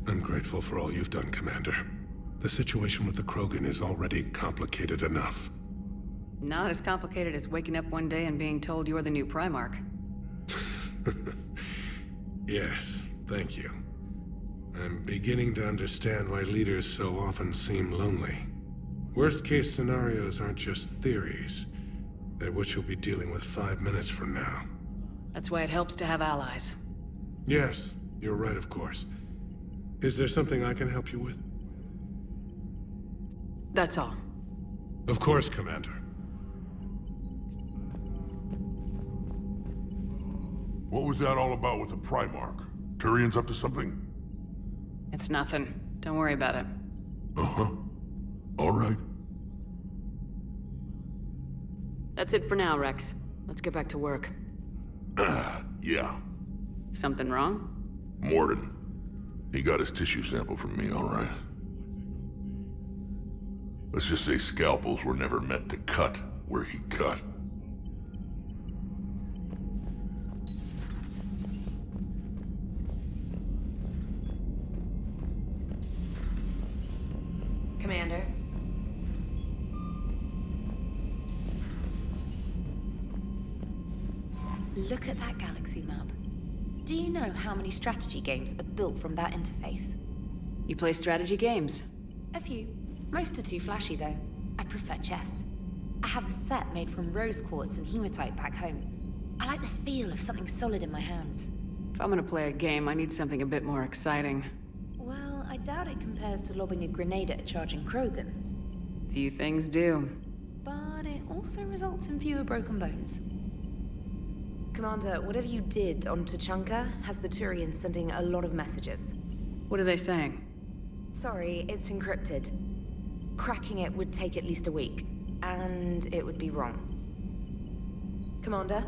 I'm grateful for all you've done, Commander. The situation with the Krogan is already complicated enough. Not as complicated as waking up one day and being told you're the new Primarch. Yes, thank you. I'm beginning to understand why leaders so often seem lonely. Worst-case scenarios aren't just theories. They're what you'll be dealing with 5 minutes from now. That's why it helps to have allies. Yes, you're right, of course. Is there something I can help you with? That's all. Of course, Commander. What was that all about with the Primarch? Tyrion's up to something? It's nothing. Don't worry about it. Uh-huh. All right. That's it for now, Rex. Let's get back to work. Yeah. Something wrong? Morden. He got his tissue sample from me, all right. Let's just say scalpels were never meant to cut where he cut. Commander. Look at that galaxy map. Do you know how many strategy games are built from that interface? You play strategy games? A few. Most are too flashy, though. I prefer chess. I have a set made from rose quartz and hematite back home. I like the feel of something solid in my hands. If I'm gonna play a game, I need something a bit more exciting. Well, I doubt it compares to lobbing a grenade at a charging Krogan. Few things do. But it also results in fewer broken bones. Commander, whatever you did on Tuchanka has the Turians sending a lot of messages. What are they saying? Sorry, it's encrypted. Cracking it would take at least a week, and it would be wrong. Commander?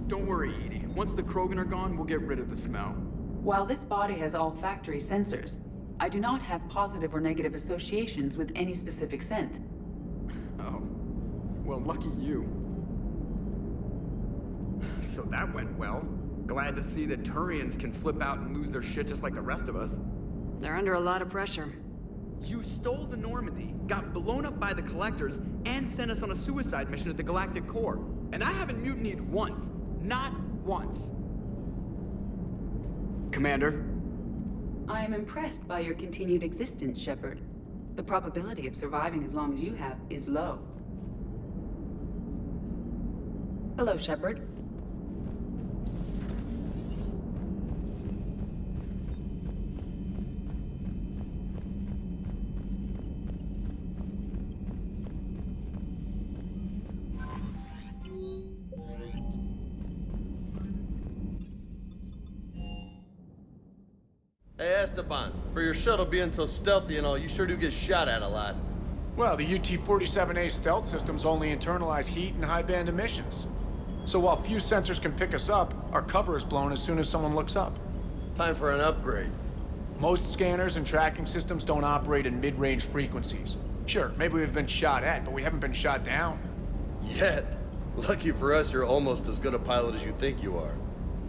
Don't worry, Edie. Once the Krogan are gone, we'll get rid of the smell. While this body has all factory sensors, I do not have positive or negative associations with any specific scent. Oh. Well, lucky you. So that went well. Glad to see that Turians can flip out and lose their shit just like the rest of us. They're under a lot of pressure. You stole the Normandy, got blown up by the Collectors, and sent us on a suicide mission at the Galactic Core. And I haven't mutinied once. Not once. Commander? I am impressed by your continued existence, Shepard. The probability of surviving as long as you have is low. Hello, Shepard. Hey Esteban, for your shuttle being so stealthy and all, you sure do get shot at a lot. Well, the UT-47A stealth systems only internalize heat and high-band emissions. So while few sensors can pick us up, our cover is blown as soon as someone looks up. Time for an upgrade. Most scanners and tracking systems don't operate in mid-range frequencies. Sure, maybe we've been shot at, but we haven't been shot down. Yet. Lucky for us, you're almost as good a pilot as you think you are.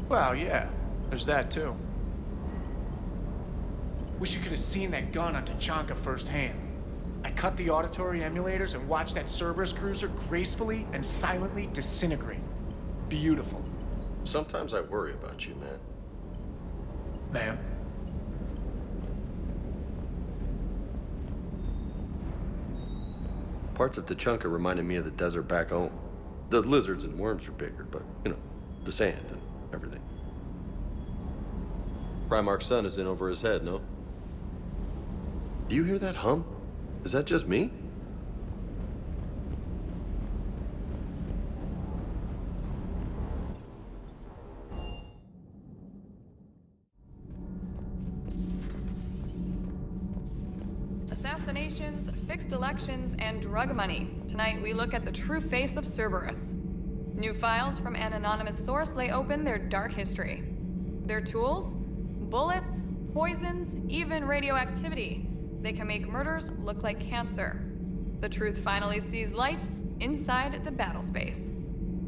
Well, yeah, there's that too. Wish you could have seen that gun on Tuchanka firsthand. I cut the auditory emulators and watched that Cerberus cruiser gracefully and silently disintegrate. Beautiful. Sometimes I worry about you, man. Ma'am? Parts of Tuchanka reminded me of the desert back home. The lizards and worms are bigger, but, you know, the sand and everything. Primarch's sun is in over his head, no? Do you hear that hum? Is that just me? Assassinations, fixed elections, and drug money. Tonight we look at the true face of Cerberus. New files from an anonymous source lay open their dark history. Their tools? Bullets, poisons, even radioactivity. They can make murders look like cancer. The truth finally sees light inside the battle space.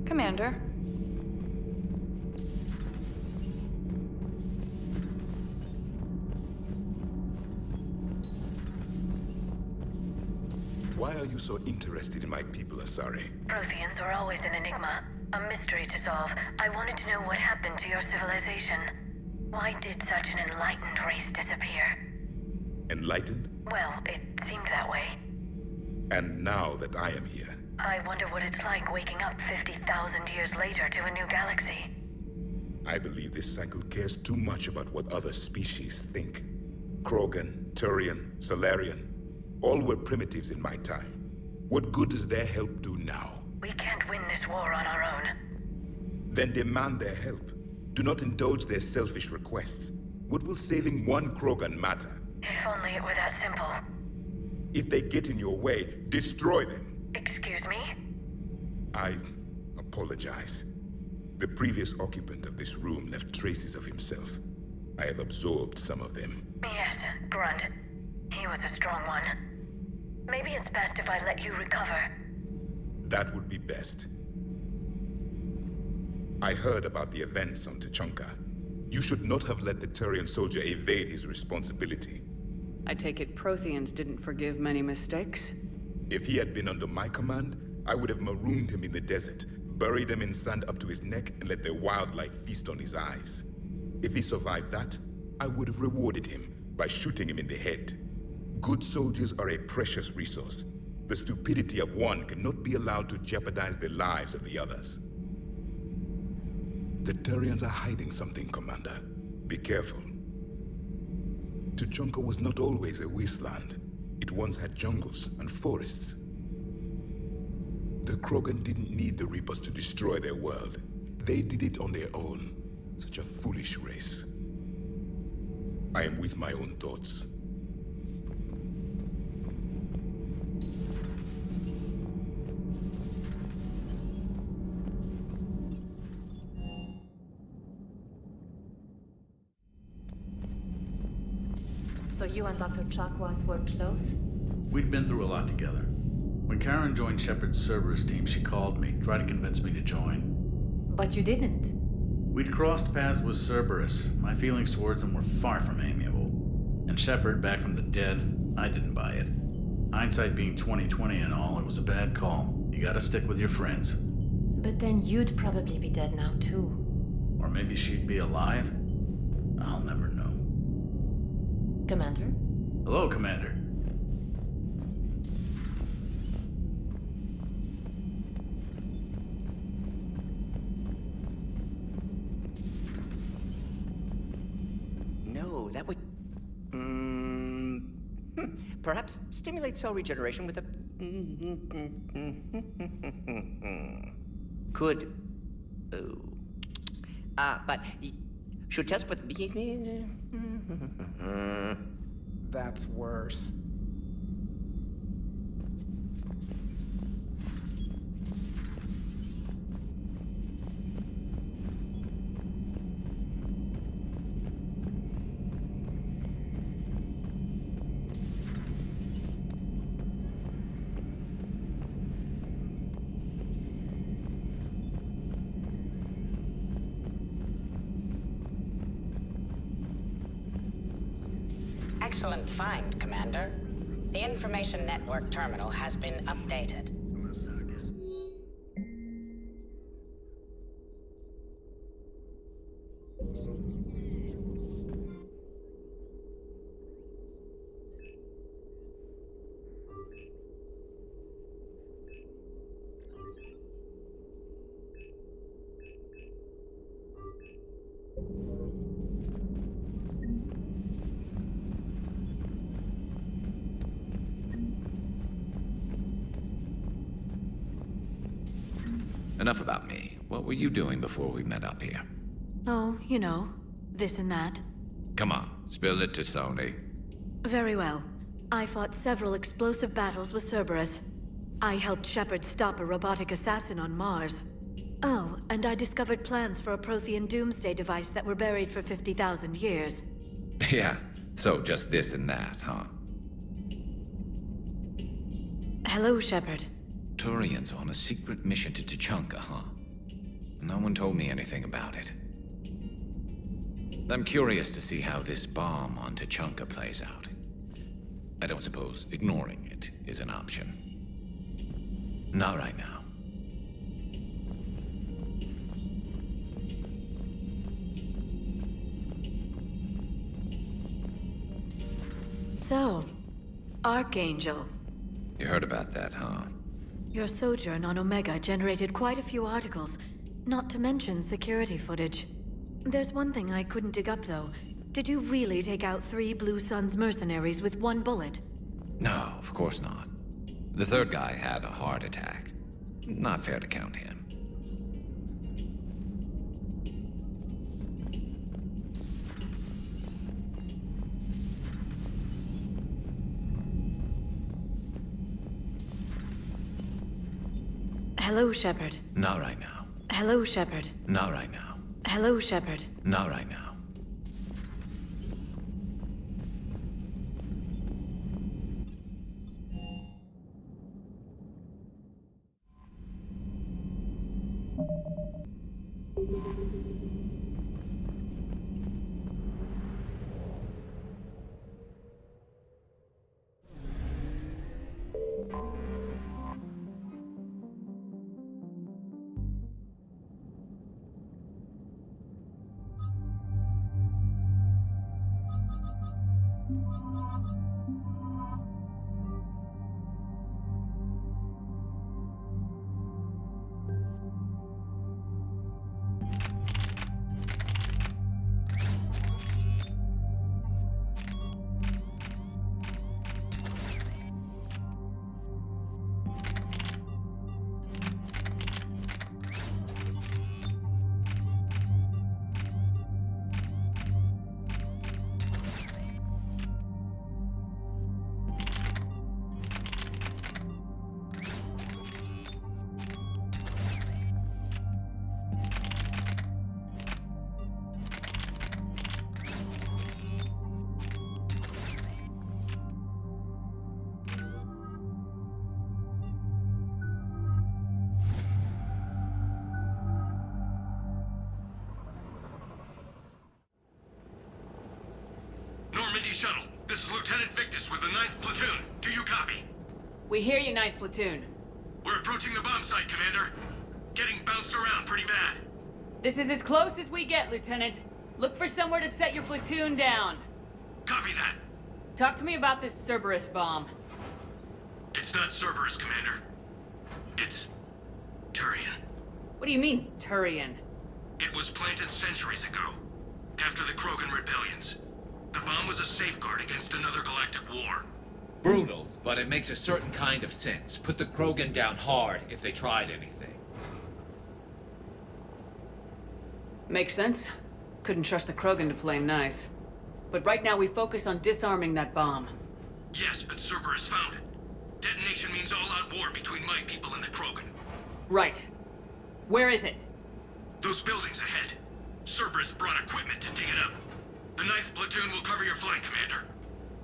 Commander. Why are you so interested in my people, Asari? Protheans were always an enigma, a mystery to solve. I wanted to know what happened to your civilization. Why did such an enlightened race disappear? Enlightened? Well, it seemed that way. And now that I am here, I wonder what it's like waking up 50,000 years later to a new galaxy. I believe this cycle cares too much about what other species think. Krogan, Turian, Solarian, all were primitives in my time. What good does their help do now? We can't win this war on our own. Then demand their help. Do not indulge their selfish requests. What will saving one Krogan matter? If only it were that simple. If they get in your way, destroy them. Excuse me? I apologize. The previous occupant of this room left traces of himself. I have absorbed some of them. Yes, Grunt. He was a strong one. Maybe it's best if I let you recover. That would be best. I heard about the events on Tachanka. You should not have let the Turian soldier evade his responsibility. I take it Protheans didn't forgive many mistakes? If he had been under my command, I would have marooned him in the desert, buried him in sand up to his neck, and let the wildlife feast on his eyes. If he survived that, I would have rewarded him by shooting him in the head. Good soldiers are a precious resource. The stupidity of one cannot be allowed to jeopardize the lives of the others. The Turians are hiding something, Commander. Be careful. Tuchanka was not always a wasteland. It once had jungles and forests. The Krogan didn't need the Reapers to destroy their world. They did it on their own. Such a foolish race. I am with my own thoughts. So you and Dr. Chakwas were close? We'd been through a lot together. When Karen joined Shepard's Cerberus team, she called me, tried to convince me to join. But you didn't. We'd crossed paths with Cerberus. My feelings towards them were far from amiable. And Shepard, back from the dead, I didn't buy it. Hindsight being 20/20 and all, it was a bad call. You gotta stick with your friends. But then you'd probably be dead now too. Or maybe she'd be alive? I'll never know. Commander? Hello, Commander. No, that would... Perhaps stimulate cell regeneration with a... Could... but... Should test with... That's worse. Excellent find, Commander. The information network terminal has been updated. Enough about me. What were you doing before we met up here? Oh, you know, this and that. Come on, spill it to Sony. Very well. I fought several explosive battles with Cerberus. I helped Shepard stop a robotic assassin on Mars. Oh, and I discovered plans for a Prothean doomsday device that were buried for 50,000 years. Yeah, so just this and that, huh? Hello, Shepard. Turian's on a secret mission to Tuchanka, huh? No one told me anything about it. I'm curious to see how this bomb on Tuchanka plays out. I don't suppose ignoring it is an option. Not right now. So, Archangel. You heard about that, huh? Your sojourn on Omega generated quite a few articles, not to mention security footage. There's one thing I couldn't dig up, though. Did you really take out 3 Blue Suns mercenaries with 1 bullet? No, of course not. The third guy had a heart attack. Not fair to count him. Hello, Shepard. Not right now. Hello, Shepard. Not right now. Hello, Shepard. Not right now. Normandy Shuttle, this is Lieutenant Victus with the 9th Platoon. Do you copy? We hear you, 9th Platoon. We're approaching the bomb site, Commander. Getting bounced around pretty bad. This is as close as we get, Lieutenant. Look for somewhere to set your platoon down. Copy that. Talk to me about this Cerberus bomb. It's not Cerberus, Commander. It's Turian. What do you mean, Turian? It was planted centuries ago, after the Krogan rebellions. The bomb was a safeguard against another galactic war. Brutal, but it makes a certain kind of sense. Put the Krogan down hard if they tried anything. Makes sense. Couldn't trust the Krogan to play nice. But right now we focus on disarming that bomb. Yes, but Cerberus found it. Detonation means all-out war between my people and the Krogan. Right. Where is it? Those buildings ahead. Cerberus brought equipment to dig it up. The 9th Platoon will cover your flank, Commander.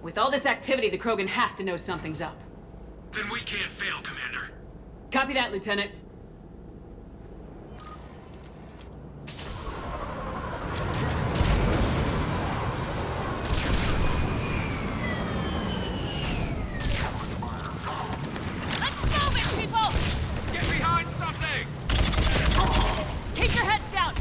With all this activity, the Krogan have to know something's up. Then we can't fail, Commander. Copy that, Lieutenant. Let's move it, people! Get behind something! Keep your heads down!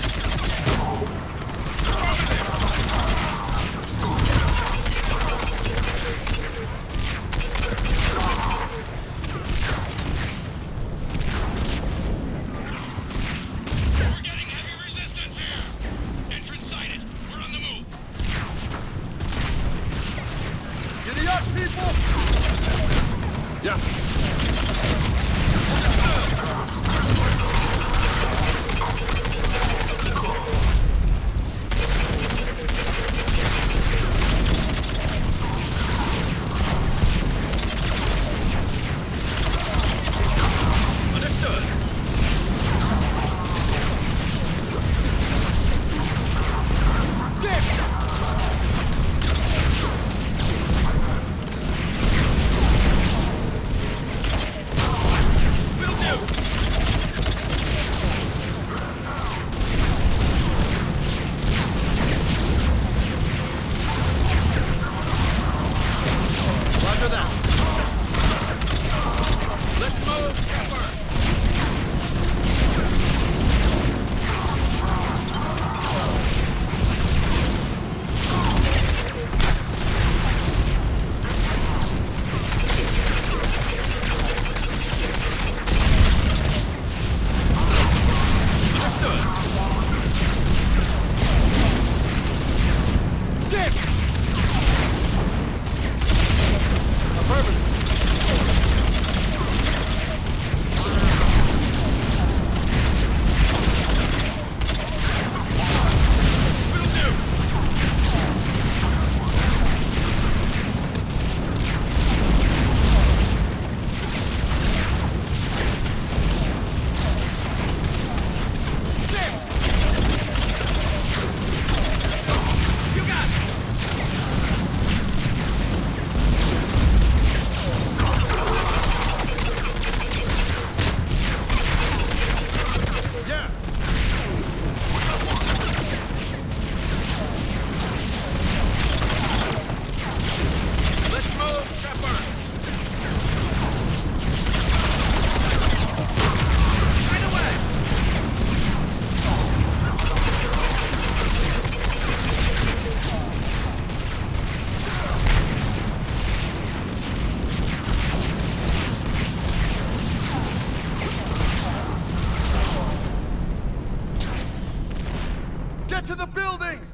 buildings!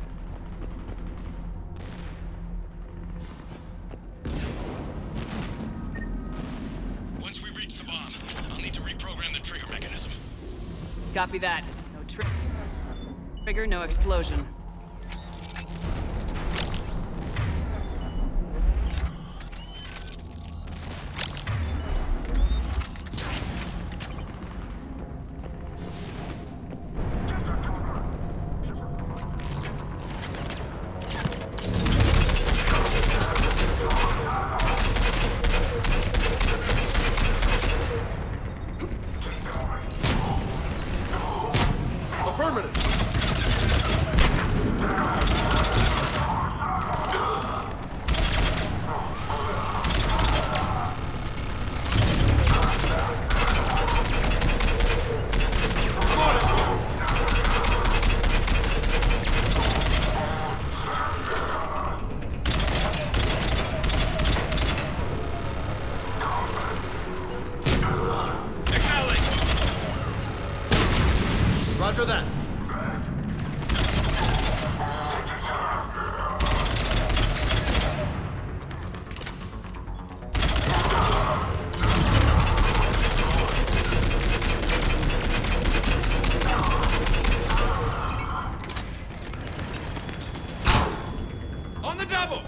Once we reach the bomb, I'll need to reprogram the trigger mechanism. Copy that. No trigger, no explosion. Affirmative! Roger that. On the double!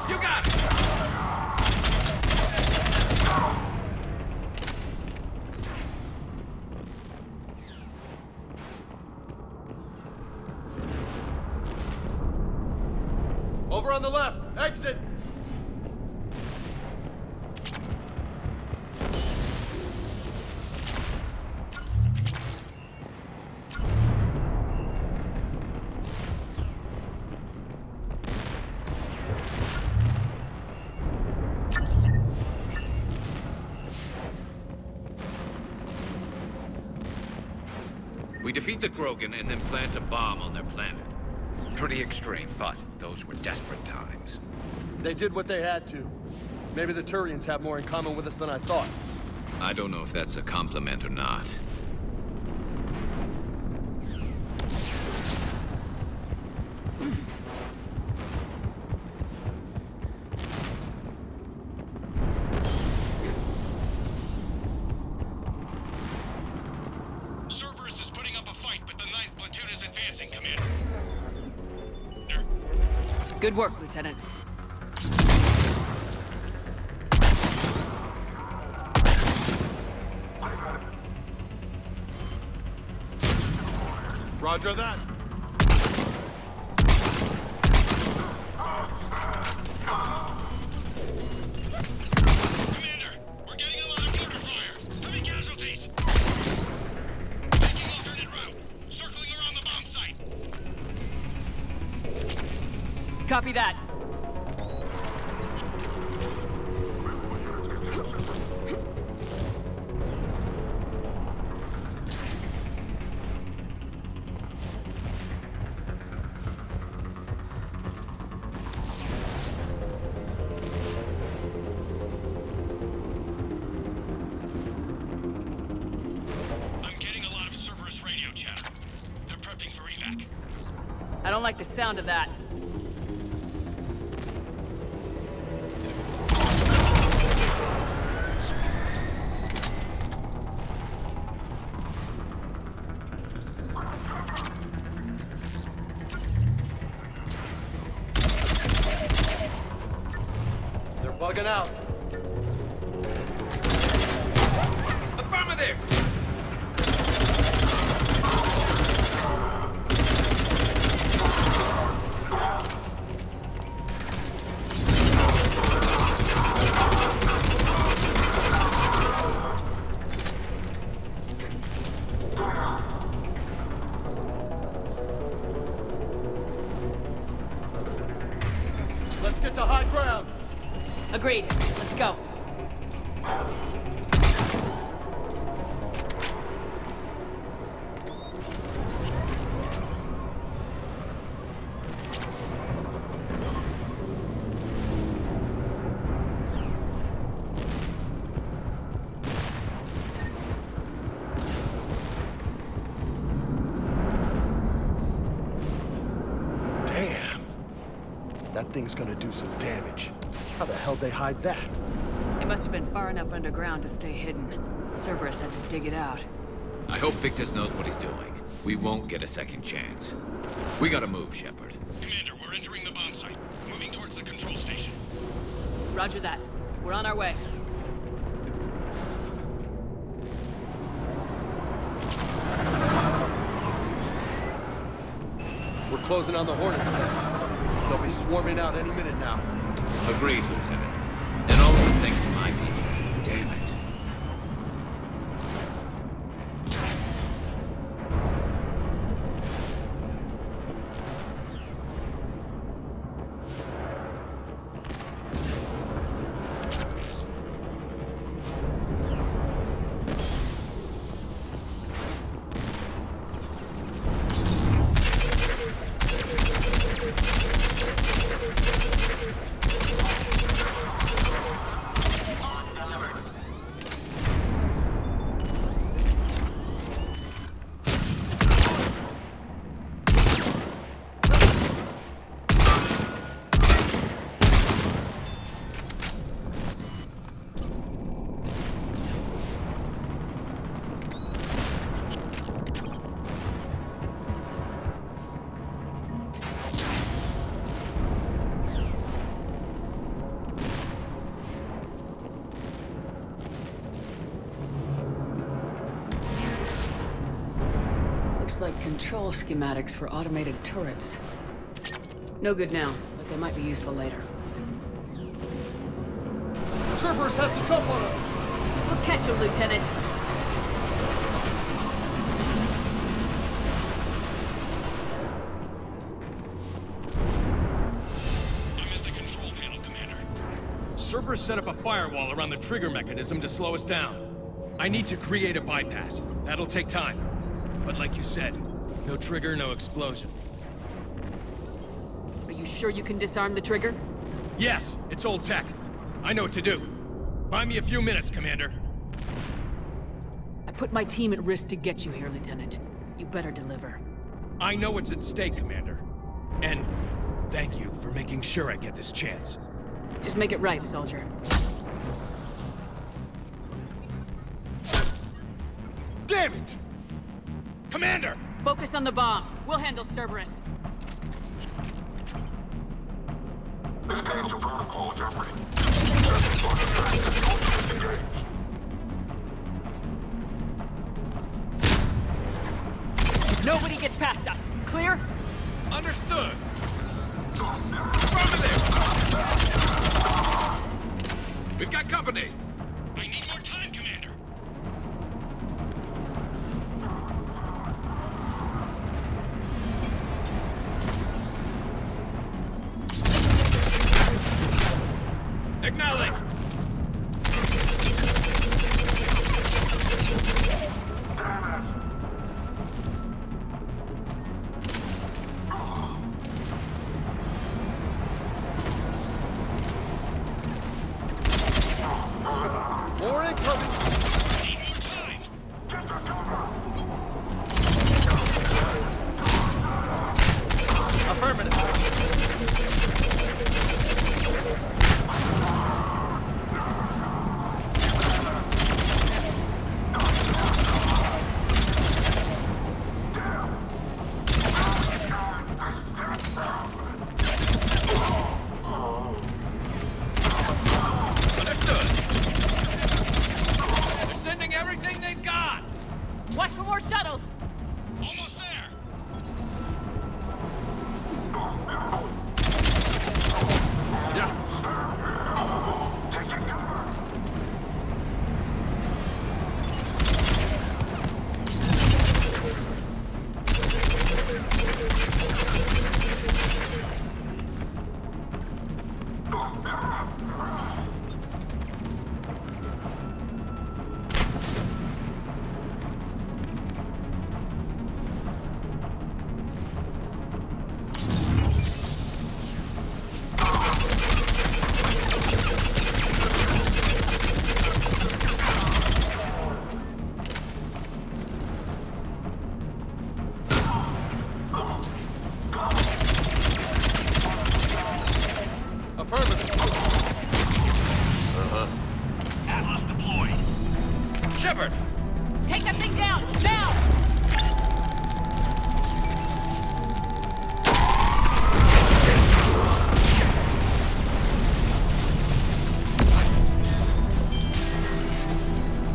You got it! Over on the left. Exit. We defeat the Krogan and then plant a bomb on their planet. Pretty extreme, but those were desperate times. They did what they had to. Maybe the Turians have more in common with us than I thought. I don't know if that's a compliment or not. Cerberus is putting up a fight, but the 9th platoon is advancing, Commander. Good work, Lieutenant. Roger that. Commander, we're getting a lot of mortar fire. Heavy casualties. Taking alternate route. Circling around the bomb site. Copy that. I'm getting a lot of Cerberus radio chatter. They're prepping for evac. I don't like the sound of that. They're bugging out. Affirmative! Let's get to high ground. Agreed. Let's go. That thing's gonna do some damage. How the hell they hide that? It must have been far enough underground to stay hidden. Cerberus had to dig it out. I hope Victus knows what he's doing. We won't get a second chance. We gotta move, Shepard. Commander, we're entering the bomb site. Moving towards the control station. Roger that. We're on our way. We're closing on the Hornets nest. They'll be swarming out any minute now. Agreed, Lieutenant. And all of the things might. Damn it. Looks like control schematics for automated turrets. No good now, but they might be useful later. Cerberus has the jump on us! We'll catch him, Lieutenant. I'm at the control panel, Commander. Cerberus set up a firewall around the trigger mechanism to slow us down. I need to create a bypass. That'll take time. But like you said, no trigger, no explosion. Are you sure you can disarm the trigger? Yes, it's old tech. I know what to do. Buy me a few minutes, Commander. I put my team at risk to get you here, Lieutenant. You better deliver. I know what's at stake, Commander. And thank you for making sure I get this chance. Just make it right, soldier. Damn it! Commander! Focus on the bomb. We'll handle Cerberus. This cancel protocol is operating. Nobody gets past us. Clear? Understood. Over there! We've got company. I need more time, Commander. Acknowledge! More incoming! Need more time! Affirmative. Watch for more shuttles! Almost there! Yeah. Shepard! Take that thing down! Now!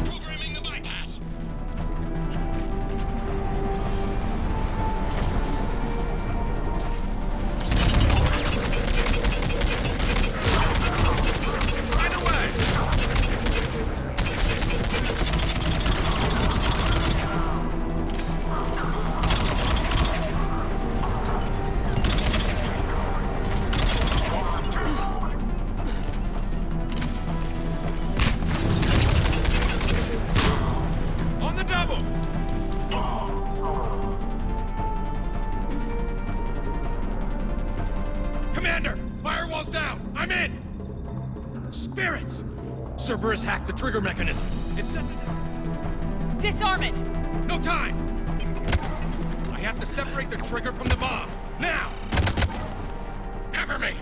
Programming the bypass! Right away! On the double! Commander! Firewall's down! I'm in! Spirits! Cerberus hacked the trigger mechanism. It set the... Disarm it! No time! I have to separate the trigger from the bomb. Now! Cover me!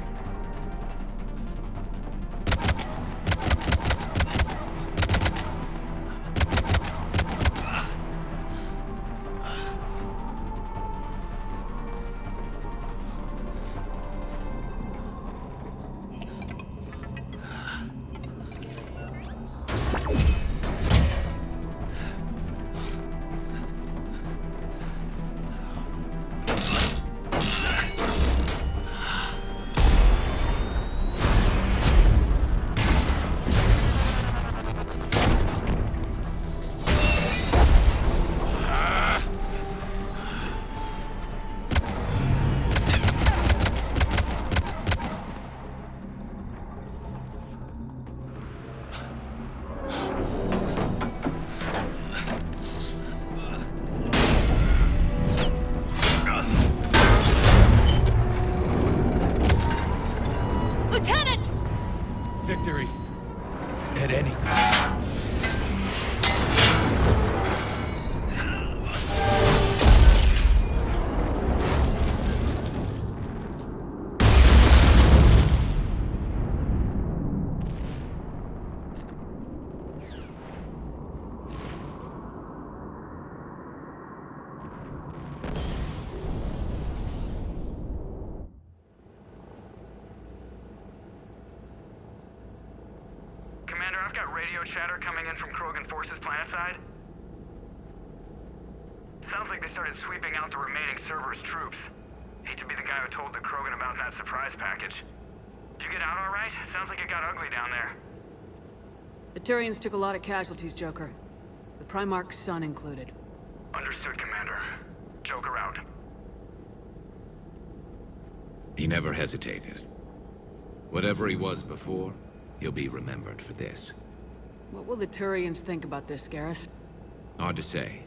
Lieutenant! Victory. At any cost. Commander, I've got radio chatter coming in from Krogan forces planetside. Sounds like they started sweeping out the remaining Cerberus troops. Hate to be the guy who told the Krogan about that surprise package. Did you get out all right? Sounds like it got ugly down there. The Turians took a lot of casualties, Joker. The Primarch's son included. Understood, Commander. Joker out. He never hesitated. Whatever he was before, he'll be remembered for this. What will the Turians think about this, Garrus? Hard to say.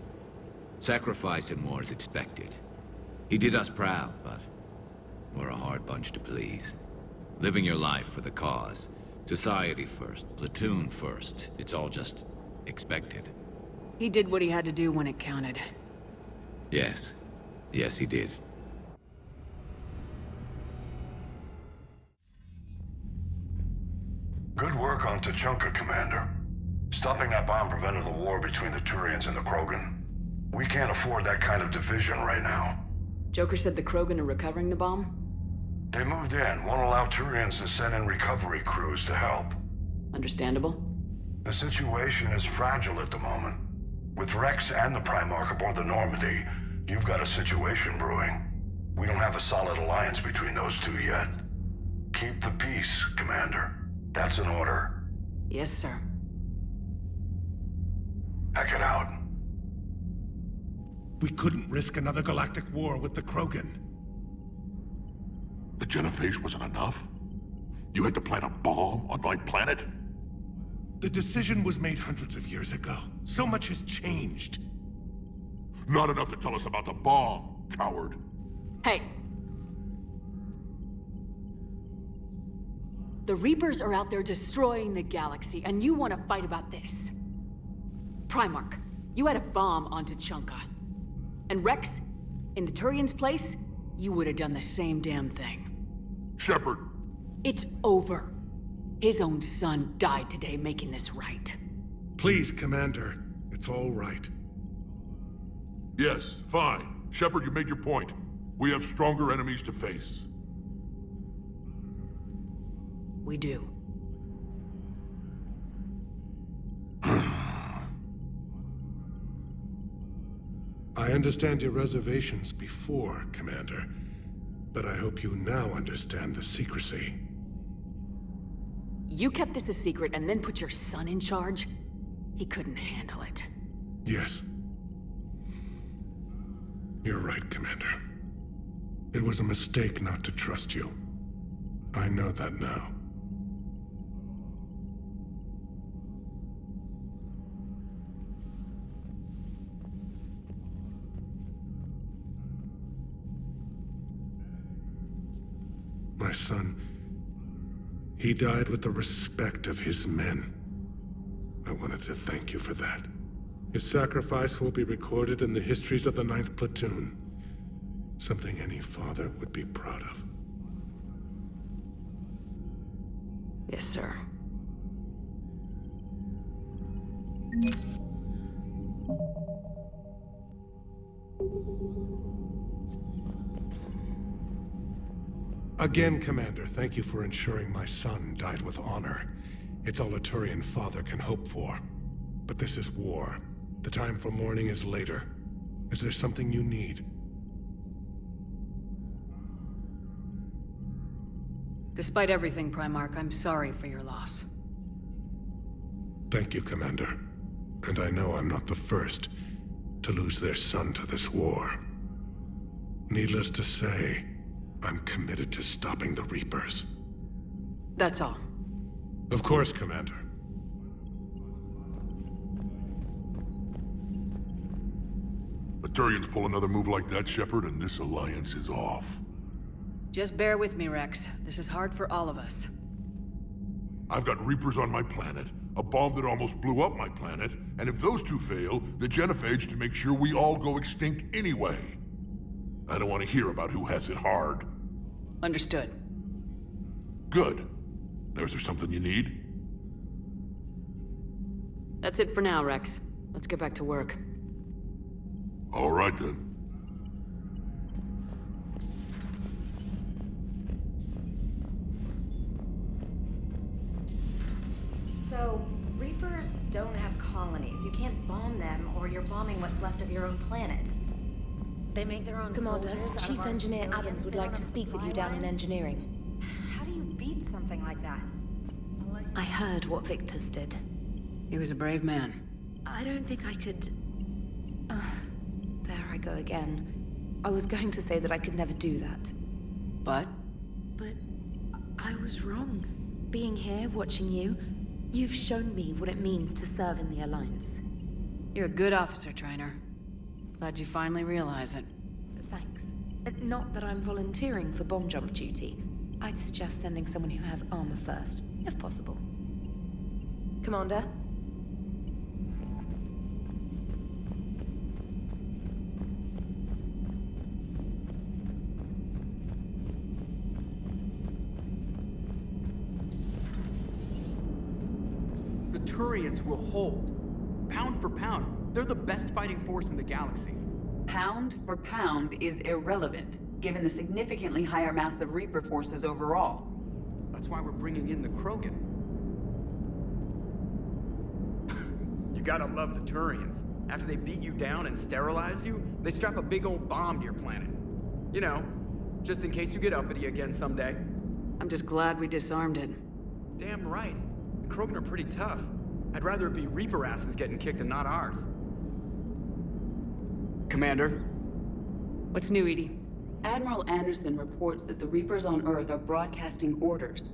Sacrifice and more is expected. He did us proud, but we're a hard bunch to please. Living your life for the cause. Society first, platoon first. It's all just expected. He did what he had to do when it counted. Yes. Yes, he did. Good work on Tachanka, Commander. Stopping that bomb prevented the war between the Turians and the Krogan. We can't afford that kind of division right now. Joker said the Krogan are recovering the bomb? They moved in, won't allow Turians to send in recovery crews to help. Understandable. The situation is fragile at the moment. With Rex and the Primarch aboard the Normandy, you've got a situation brewing. We don't have a solid alliance between those two yet. Keep the peace, Commander. That's an order. Yes, sir. Heck it out. We couldn't risk another galactic war with the Krogan. The genophage wasn't enough? You had to plant a bomb on my planet? The decision was made hundreds of years ago. So much has changed. Not enough to tell us about the bomb, coward. Hey! The Reapers are out there destroying the galaxy, and you want to fight about this. Primarch, you had a bomb on Tachanka. And Rex, in the Turian's place, you would have done the same damn thing. Shepard! It's over. His own son died today making this right. Please, Commander. It's all right. Yes, fine. Shepard, you made your point. We have stronger enemies to face. We do. I understand your reservations before, Commander, but I hope you now understand the secrecy. You kept this a secret and then put your son in charge? He couldn't handle it. Yes. You're right, Commander. It was a mistake not to trust you. I know that now. My son, he died with the respect of his men. I wanted to thank you for that. His sacrifice will be recorded in the histories of the 9th Platoon. Something any father would be proud of. Yes, sir. Again, Commander, thank you for ensuring my son died with honor. It's all a Turian father can hope for. But this is war. The time for mourning is later. Is there something you need? Despite everything, Primarch, I'm sorry for your loss. Thank you, Commander. And I know I'm not the first to lose their son to this war. Needless to say, I'm committed to stopping the Reapers. That's all. Of course, Commander. The Turians pull another move like that, Shepard, and this alliance is off. Just bear with me, Rex. This is hard for all of us. I've got Reapers on my planet, a bomb that almost blew up my planet, and if those two fail, the genophage to make sure we all go extinct anyway. I don't want to hear about who has it hard. Understood. Good. Now, is there something you need? That's it for now, Rex. Let's get back to work. All right, then. So, Reapers don't have colonies. You can't bomb them, or you're bombing what's left of your own planet. They make their own Commander, soldiers out of Chief armed Engineer civilians. Adams would They like don't to have speak with you supply down in lines. engineering. How do you beat something like that? I heard what Victor's did. He was a brave man. I don't think I could... there I go again. I was going to say that I could never do that. But? But I was wrong. Being here, watching you, you've shown me what it means to serve in the Alliance. You're a good officer, Trainer. Glad you finally realize it. Thanks. Not that I'm volunteering for bomb jump duty. I'd suggest sending someone who has armor first, if possible. Commander? The Turians will hold. Pound for pound, they're the best fighting force in the galaxy. Pound for pound is irrelevant, given the significantly higher mass of Reaper forces overall. That's why we're bringing in the Krogan. You gotta love the Turians. After they beat you down and sterilize you, they strap a big old bomb to your planet. You know, just in case you get uppity again someday. I'm just glad we disarmed it. Damn right. The Krogan are pretty tough. I'd rather it be Reaper asses getting kicked and not ours. Commander? What's new, Edie? Admiral Anderson reports that the Reapers on Earth are broadcasting orders.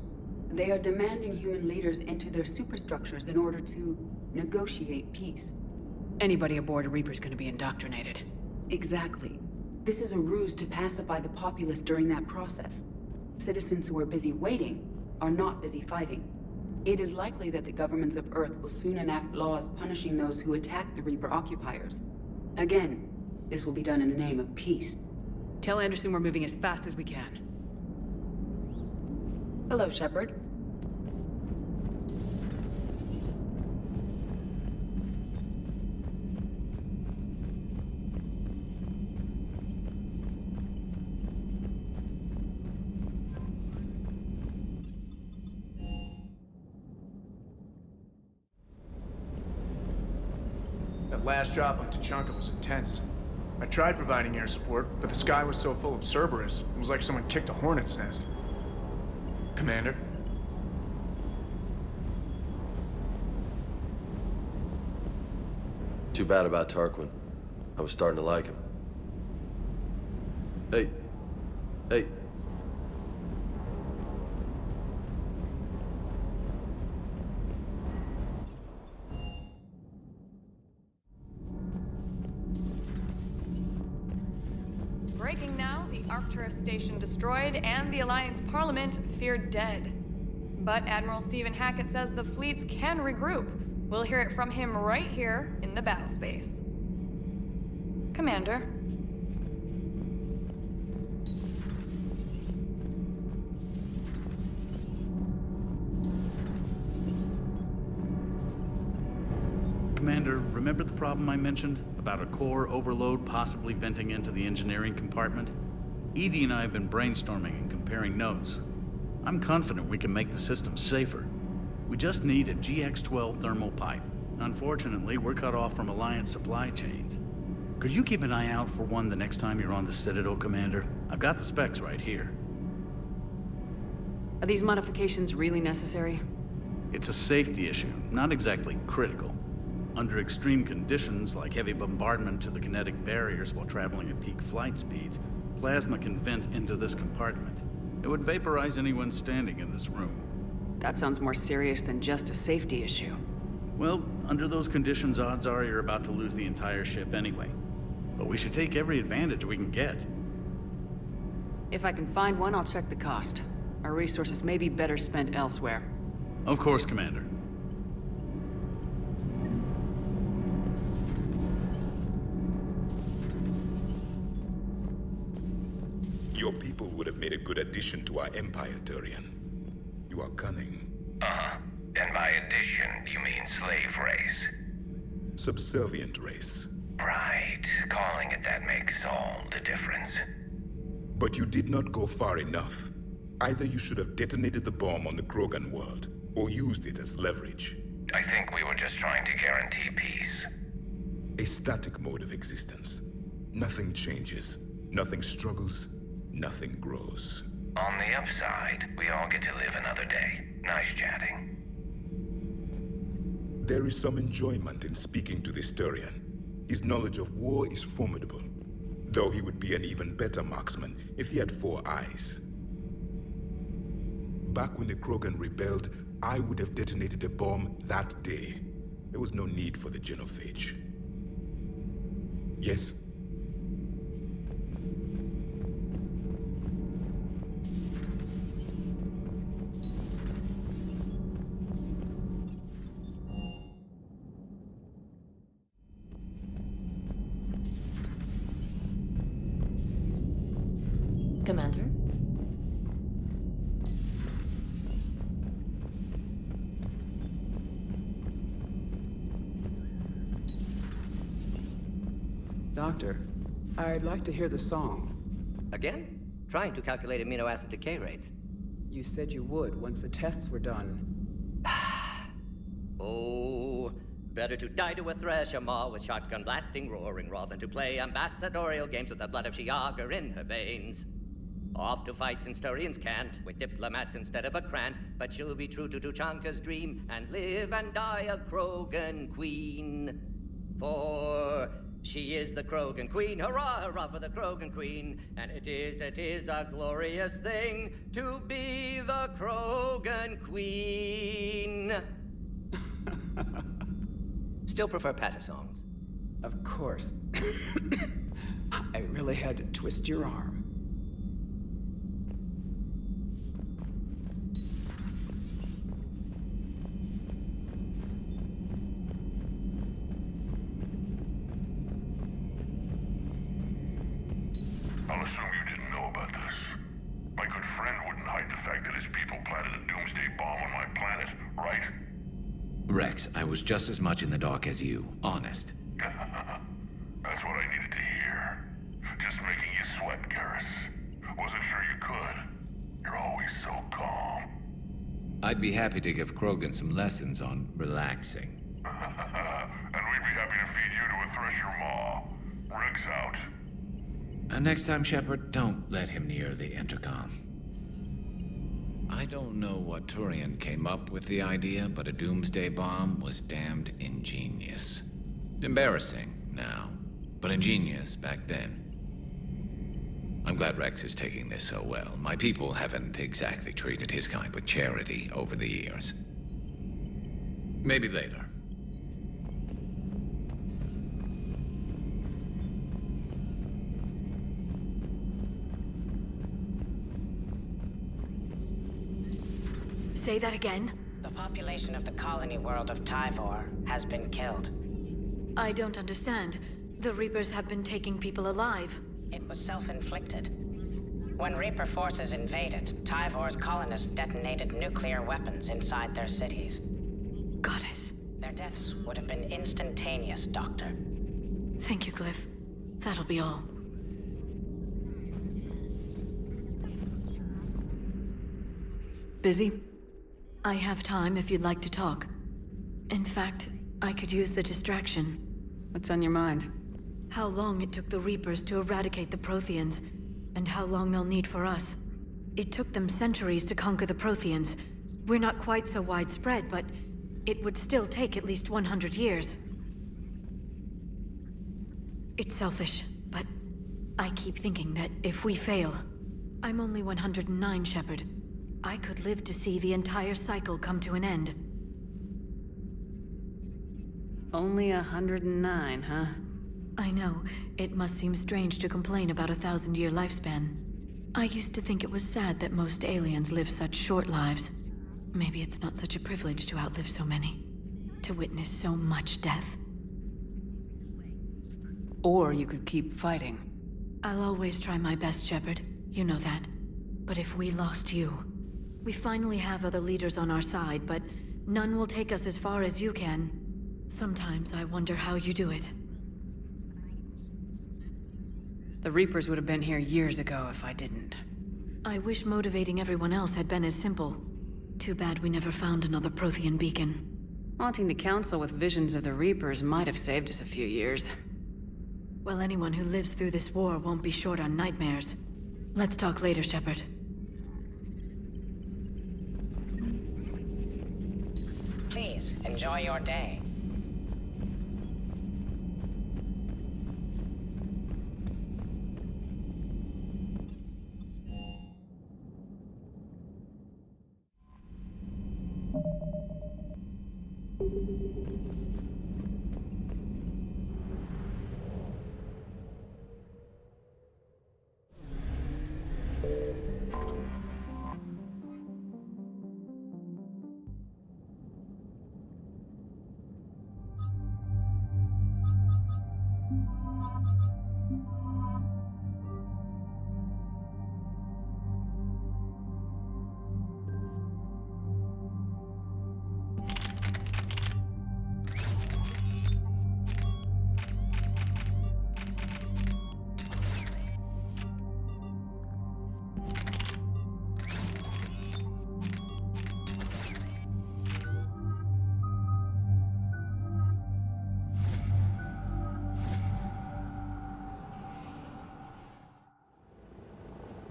They are demanding human leaders enter their superstructures in order to negotiate peace. Anybody aboard a Reaper's gonna be indoctrinated. Exactly. This is a ruse to pacify the populace during that process. Citizens who are busy waiting are not busy fighting. It is likely that the governments of Earth will soon enact laws punishing those who attack the Reaper occupiers. Again, this will be done in the name of peace. Tell Anderson we're moving as fast as we can. Hello, Shepard. last drop on Tuchanka was intense. I tried providing air support, but the sky was so full of Cerberus, it was like someone kicked a hornet's nest. Commander? Too bad about Tarquin. I was starting to like him. Hey. Hey. Breaking now, the Arcturus station destroyed and the Alliance Parliament feared dead. But Admiral Stephen Hackett says the fleets can regroup. We'll hear it from him right here in the battle space. Commander. Commander, remember the problem I mentioned? About a core overload possibly venting into the engineering compartment? Edie and I have been brainstorming and comparing notes. I'm confident we can make the system safer. We just need a GX-12 thermal pipe. Unfortunately, we're cut off from Alliance supply chains. Could you keep an eye out for one the next time you're on the Citadel, Commander? I've got the specs right here. Are these modifications really necessary? It's a safety issue, not exactly critical. Under extreme conditions, like heavy bombardment to the kinetic barriers while traveling at peak flight speeds, plasma can vent into this compartment. It would vaporize anyone standing in this room. That sounds more serious than just a safety issue. Well, under those conditions, odds are you're about to lose the entire ship anyway. But we should take every advantage we can get. If I can find one, I'll check the cost. Our resources may be better spent elsewhere. Of course, Commander. Your people would have made a good addition to our empire, Turian. You are cunning. Uh-huh. And by addition, you mean slave race? Subservient race. Right. Calling it that makes all the difference. But you did not go far enough. Either you should have detonated the bomb on the Krogan world, or used it as leverage. I think we were just trying to guarantee peace. A static mode of existence. Nothing changes, nothing struggles, nothing grows. On the upside, we all get to live another day. Nice chatting. There is some enjoyment in speaking to this Turian. His knowledge of war is formidable, though he would be an even better marksman if he had 4 eyes. Back when the Krogan rebelled, I would have detonated a bomb that day. There was no need for the genophage. Yes? Commander? Doctor, I'd like to hear the song. Again? Trying to calculate amino acid decay rates. You said you would once the tests were done. Oh, better to die to a thresher maw with shotgun blasting roaring rather than to play ambassadorial games with the blood of Shiagar in her veins. Off to fight since Turians can't, with diplomats instead of a Krant, but she'll be true to Tuchanka's dream and live and die a Krogan queen. For she is the Krogan queen, hurrah, hurrah for the Krogan queen, and it is a glorious thing to be the Krogan queen. Still prefer patter songs. Of course. I really had to twist your arm. I'll assume you didn't know about this. My good friend wouldn't hide the fact that his people planted a doomsday bomb on my planet, right? Rex, I was just as much in the dark as you, honest. That's what I needed to hear. Just making you sweat, Garrus. Wasn't sure you could. You're always so calm. I'd be happy to give Krogan some lessons on relaxing. and we'd be happy to feed you to a Thresher Maw. Rex out. Next time, Shepard, don't let him near the intercom. I don't know what Turian came up with the idea, but a doomsday bomb was damned ingenious. Embarrassing now, but ingenious back then. I'm glad Rex is taking this so well. My people haven't exactly treated his kind with charity over the years. Maybe later. Say that again? The population of the colony world of Tyvor has been killed. I don't understand. The Reapers have been taking people alive. It was self-inflicted. When Reaper forces invaded, Tyvor's colonists detonated nuclear weapons inside their cities. Goddess. Their deaths would have been instantaneous, Doctor. Thank you, Glyph. That'll be all. Busy? I have time if you'd like to talk. In fact, I could use the distraction. What's on your mind? How long it took the Reapers to eradicate the Protheans, and how long they'll need for us. It took them centuries to conquer the Protheans. We're not quite so widespread, but it would still take at least 100 years. It's selfish, but I keep thinking that if we fail... I'm only 109, Shepard. I could live to see the entire cycle come to an end. Only 109, huh? I know. It must seem strange to complain about a 1,000-year lifespan. I used to think it was sad that most aliens live such short lives. Maybe it's not such a privilege to outlive so many. To witness so much death. Or you could keep fighting. I'll always try my best, Shepard. You know that. But if we lost you... We finally have other leaders on our side, but none will take us as far as you can. Sometimes I wonder how you do it. The Reapers would have been here years ago if I didn't. I wish motivating everyone else had been as simple. Too bad we never found another Prothean beacon. Haunting the Council with visions of the Reapers might have saved us a few years. Well, anyone who lives through this war won't be short on nightmares. Let's talk later, Shepard. Please, enjoy your day.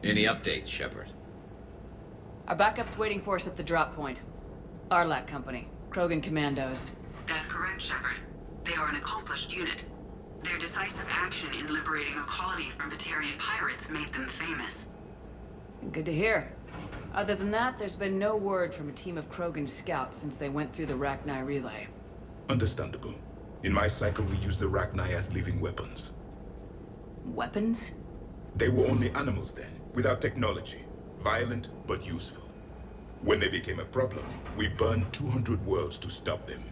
Any updates, Shepard? Our backup's waiting for us at the drop point. Arlac Company, Krogan Commandos. That's correct, Shepard. They are an accomplished unit. Their decisive action in liberating a colony from Batarian pirates made them famous. Good to hear. Other than that, there's been no word from a team of Krogan scouts since they went through the Rachni relay. Understandable. In my cycle, we used the Rachni as living weapons. Weapons? They were only animals then, without technology. Violent, but useful. When they became a problem, we burned 200 worlds to stop them.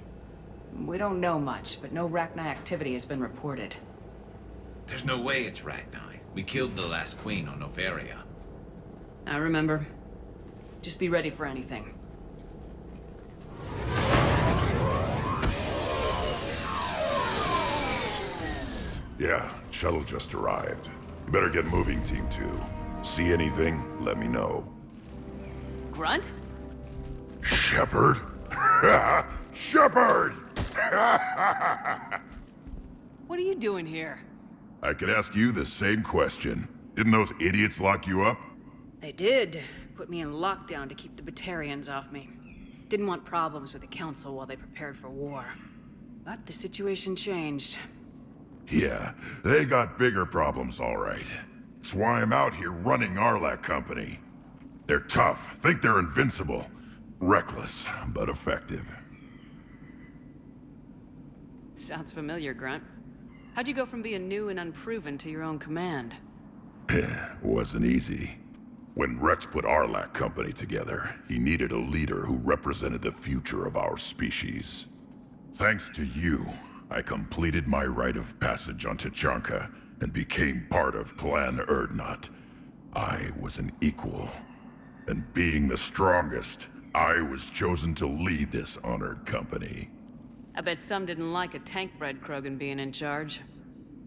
We don't know much, but no Rachni activity has been reported. There's no way it's Rachni. We killed the last queen on Noveria. I remember. Just be ready for anything. Yeah, shuttle just arrived. You better get moving, Team 2. See anything, let me know. Grunt? Shepard? Shepard! What are you doing here? I could ask you the same question. Didn't those idiots lock you up? They did. Put me in lockdown to keep the Batarians off me. Didn't want problems with the Council while they prepared for war. But the situation changed. Yeah, they got bigger problems, all right. That's why I'm out here running Arlac Company. They're tough, think they're invincible. Reckless, but effective. Sounds familiar, Grunt. How'd you go from being new and unproven to your own command? Wasn't easy. When Rex put Arlac Company together, he needed a leader who represented the future of our species. Thanks to you, I completed my rite of passage on Tachanka and became part of Clan Erdnot. I was an equal. And being the strongest, I was chosen to lead this honored company. I bet some didn't like a tank-bred Krogan being in charge.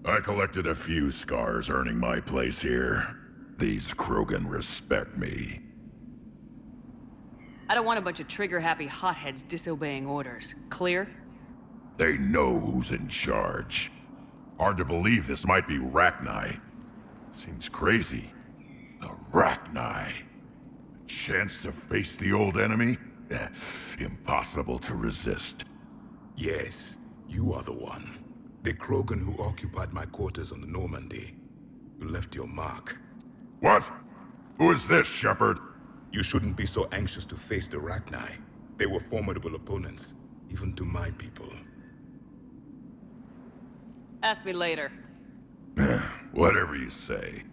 I collected a few scars earning my place here. These Krogan respect me. I don't want a bunch of trigger-happy hotheads disobeying orders. Clear? They know who's in charge. Hard to believe this might be Rachni. Seems crazy. The Rachni. A chance to face the old enemy? Impossible to resist. Yes, you are the one. The Krogan who occupied my quarters on the Normandy. You left your mark. What? Who is this, Shepard? You shouldn't be so anxious to face the Rachni. They were formidable opponents, even to my people. Ask me later. Whatever you say.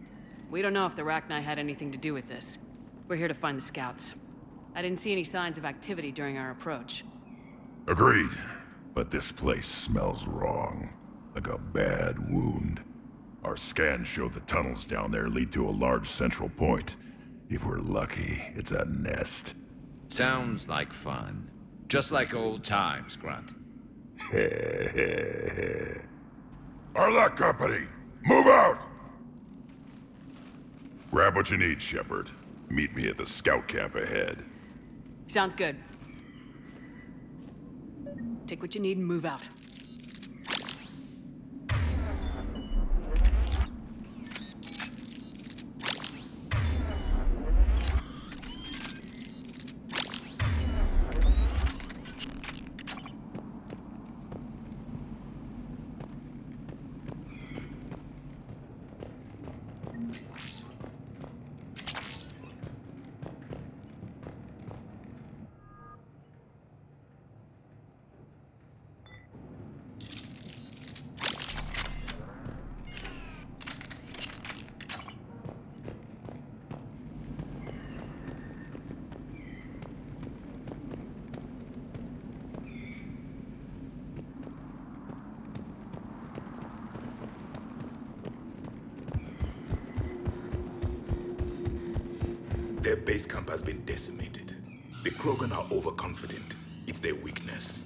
We don't know if the Rachni had anything to do with this. We're here to find the scouts. I didn't see any signs of activity during our approach. Agreed. But this place smells wrong. Like a bad wound. Our scans show the tunnels down there lead to a large central point. If we're lucky, it's a nest. Sounds like fun. Just like old times, Grunt. Arlac Company, move out! Grab what you need, Shepard. Meet me at the scout camp ahead. Sounds good. Take what you need and move out. Their base camp has been decimated. The Krogan are overconfident. It's their weakness.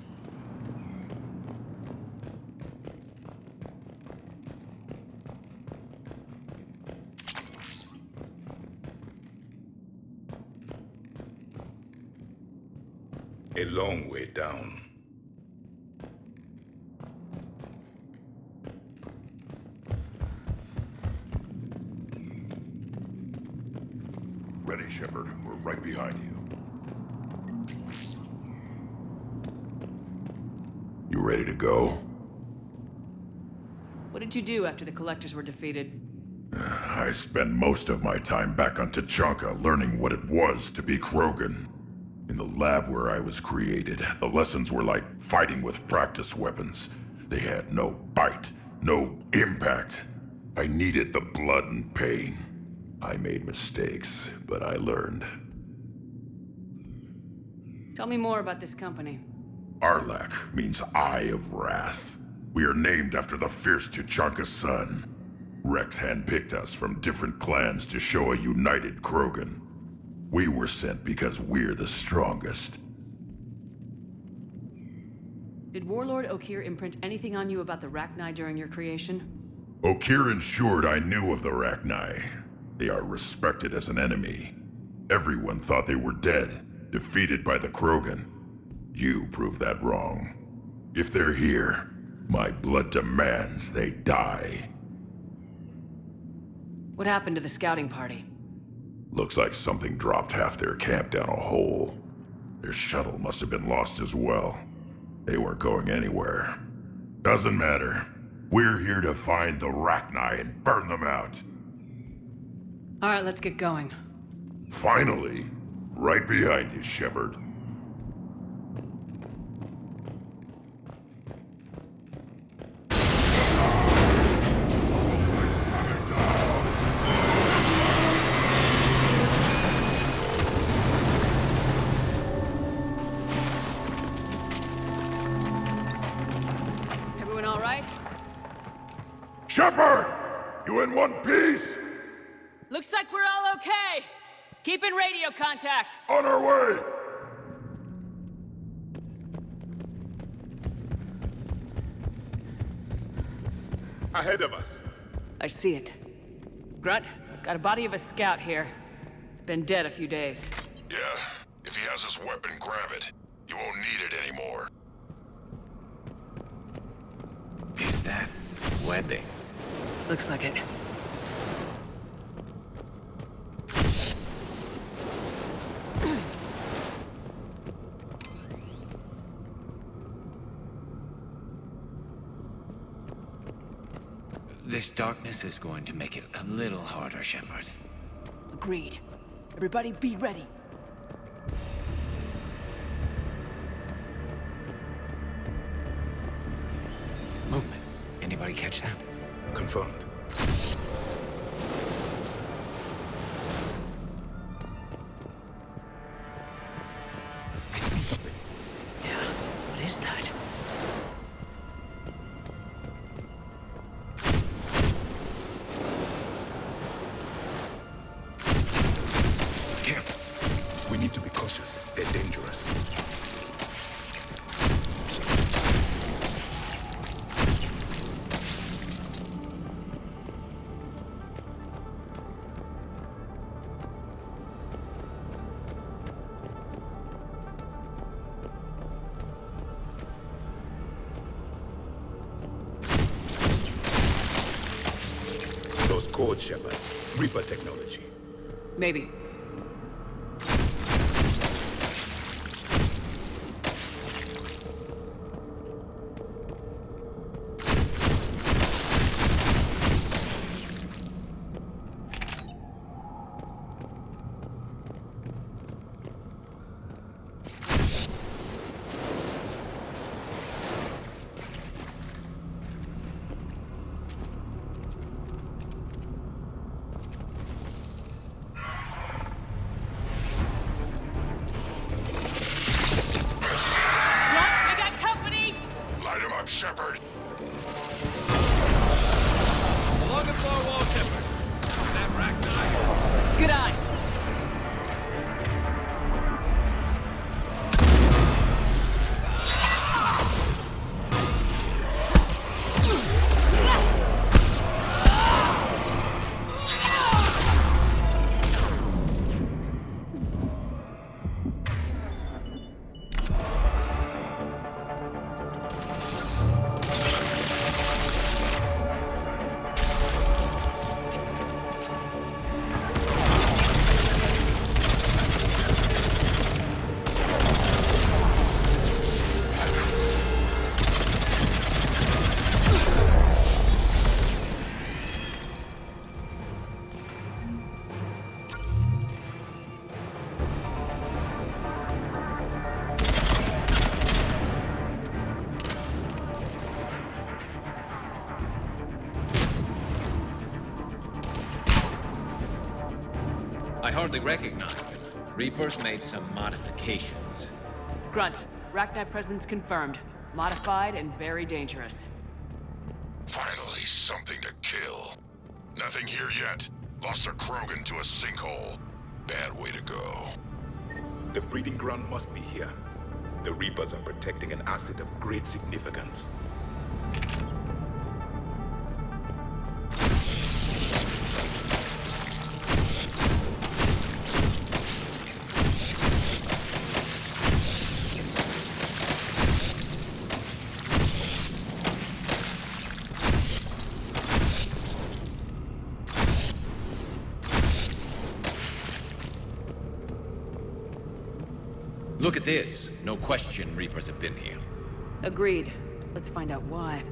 A long way down. Ready, Shepard. We're right behind you. You ready to go? What did you do after the Collectors were defeated? I spent most of my time back on Tachanka learning what it was to be Krogan. In the lab where I was created, the lessons were like fighting with practice weapons. They had no bite, no impact. I needed the blood and pain. I made mistakes, but I learned. Tell me more about this company. Arlac means Eye of Wrath. We are named after the fierce Tachanka sun. Rex handpicked us from different clans to show a united Krogan. We were sent because we're the strongest. Did Warlord Okeer imprint anything on you about the Rachni during your creation? Okeer ensured I knew of the Rachni. They are respected as an enemy. Everyone thought they were dead, defeated by the Krogan. You proved that wrong. If they're here, my blood demands they die. What happened to the scouting party? Looks like something dropped half their camp down a hole. Their shuttle must have been lost as well. They weren't going anywhere. Doesn't matter. We're here to find the Rachni and burn them out. All right, let's get going. Finally. Right behind you, Shepard. Everyone all right? Shepard! You in one piece? Looks like we're all okay. Keep in radio contact. On our way! Ahead of us. I see it. Grunt, got a body of a scout here. Been dead a few days. Yeah, if he has his weapon, grab it. You won't need it anymore. Is that webbing? Looks like it. This darkness is going to make it a little harder, Shepard. Agreed. Everybody be ready. Movement. Anybody catch that? Confirmed. I see something. Yeah, what is that? Careful. We need to be cautious. They're dangerous. Those codes, Shepard. Reaper technology. Maybe. Shepard! Along the far wall, Shepard. That Rachni. Good eye. I hardly recognize him. Reapers made some modifications. Grunt, Rachni presence confirmed. Modified and very dangerous. Finally, something to kill. Nothing here yet. Lost a Krogan to a sinkhole. Bad way to go. The breeding ground must be here. The Reapers are protecting an asset of great significance. Look at this. No question Reapers have been here. Agreed. Let's find out why.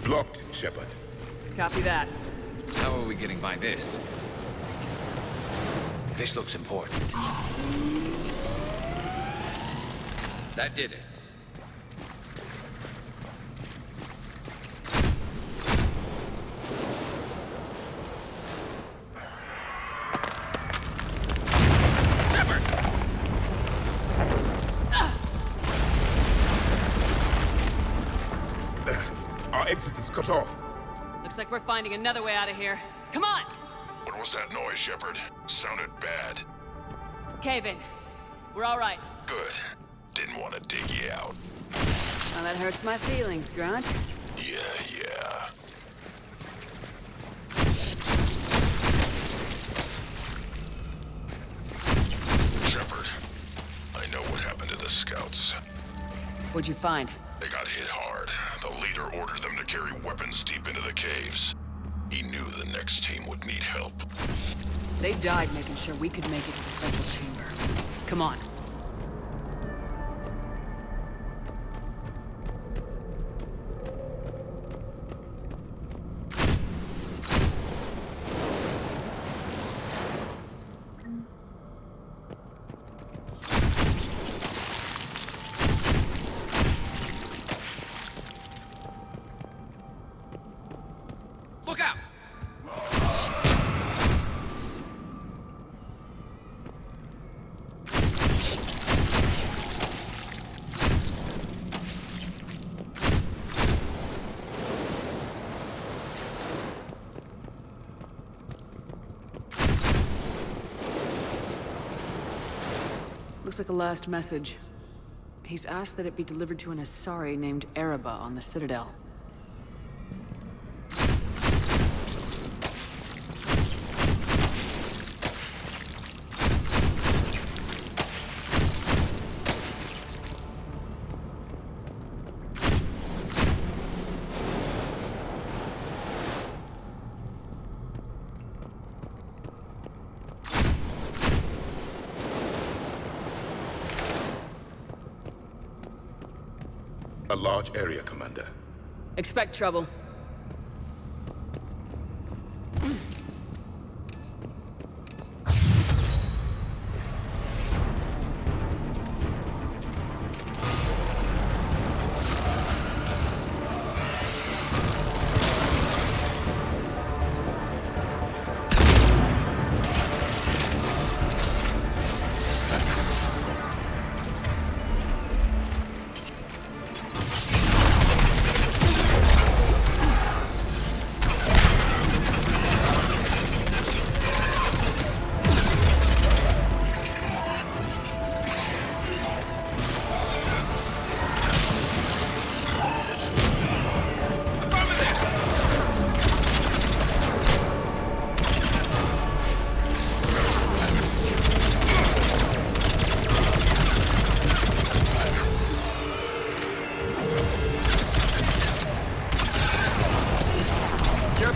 Blocked, Shepard. Copy that. How are we getting by this? This looks important. That did it. Our exit is cut off. Looks like we're finding another way out of here. Come on! What was that noise, Shepard? Sounded bad. Cave in. We're all right. Good. Didn't want to dig you out. Well, that hurts my feelings, Grunt. Yeah. Shepard, I know what happened to the scouts. What'd you find? They got hit hard. The leader ordered them to carry weapons deep into the caves. He knew the next team would need help. They died making sure we could make it to the central chamber. Come on. Look out! Looks like a last message. He's asked that it be delivered to an Asari named Ereba on the Citadel. A large area, Commander. Expect trouble.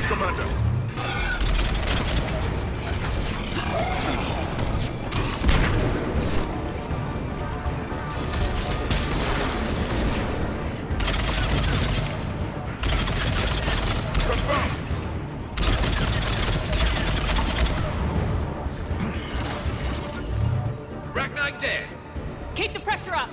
Commander. Renegade dead. Keep the pressure up.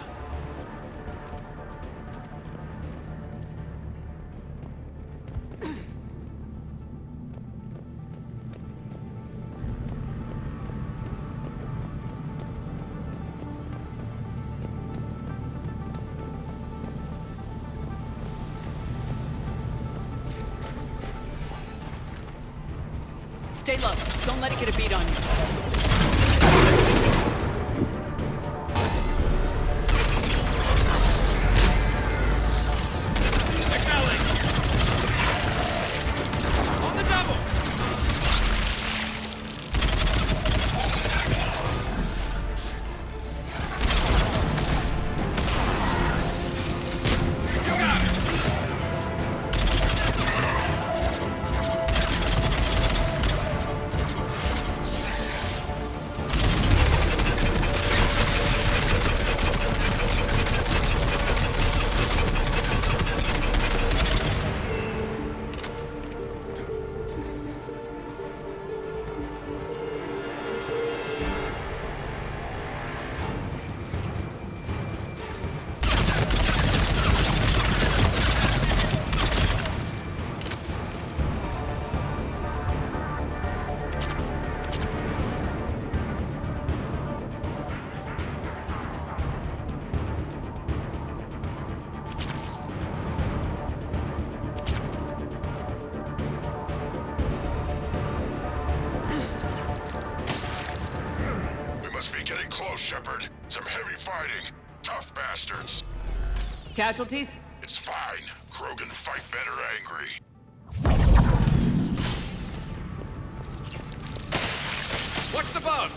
Stay low. Don't let it get a beat on you. On the double! Shepard. Some heavy fighting. Tough bastards. Casualties? It's fine. Krogan fight better angry. What's the bug?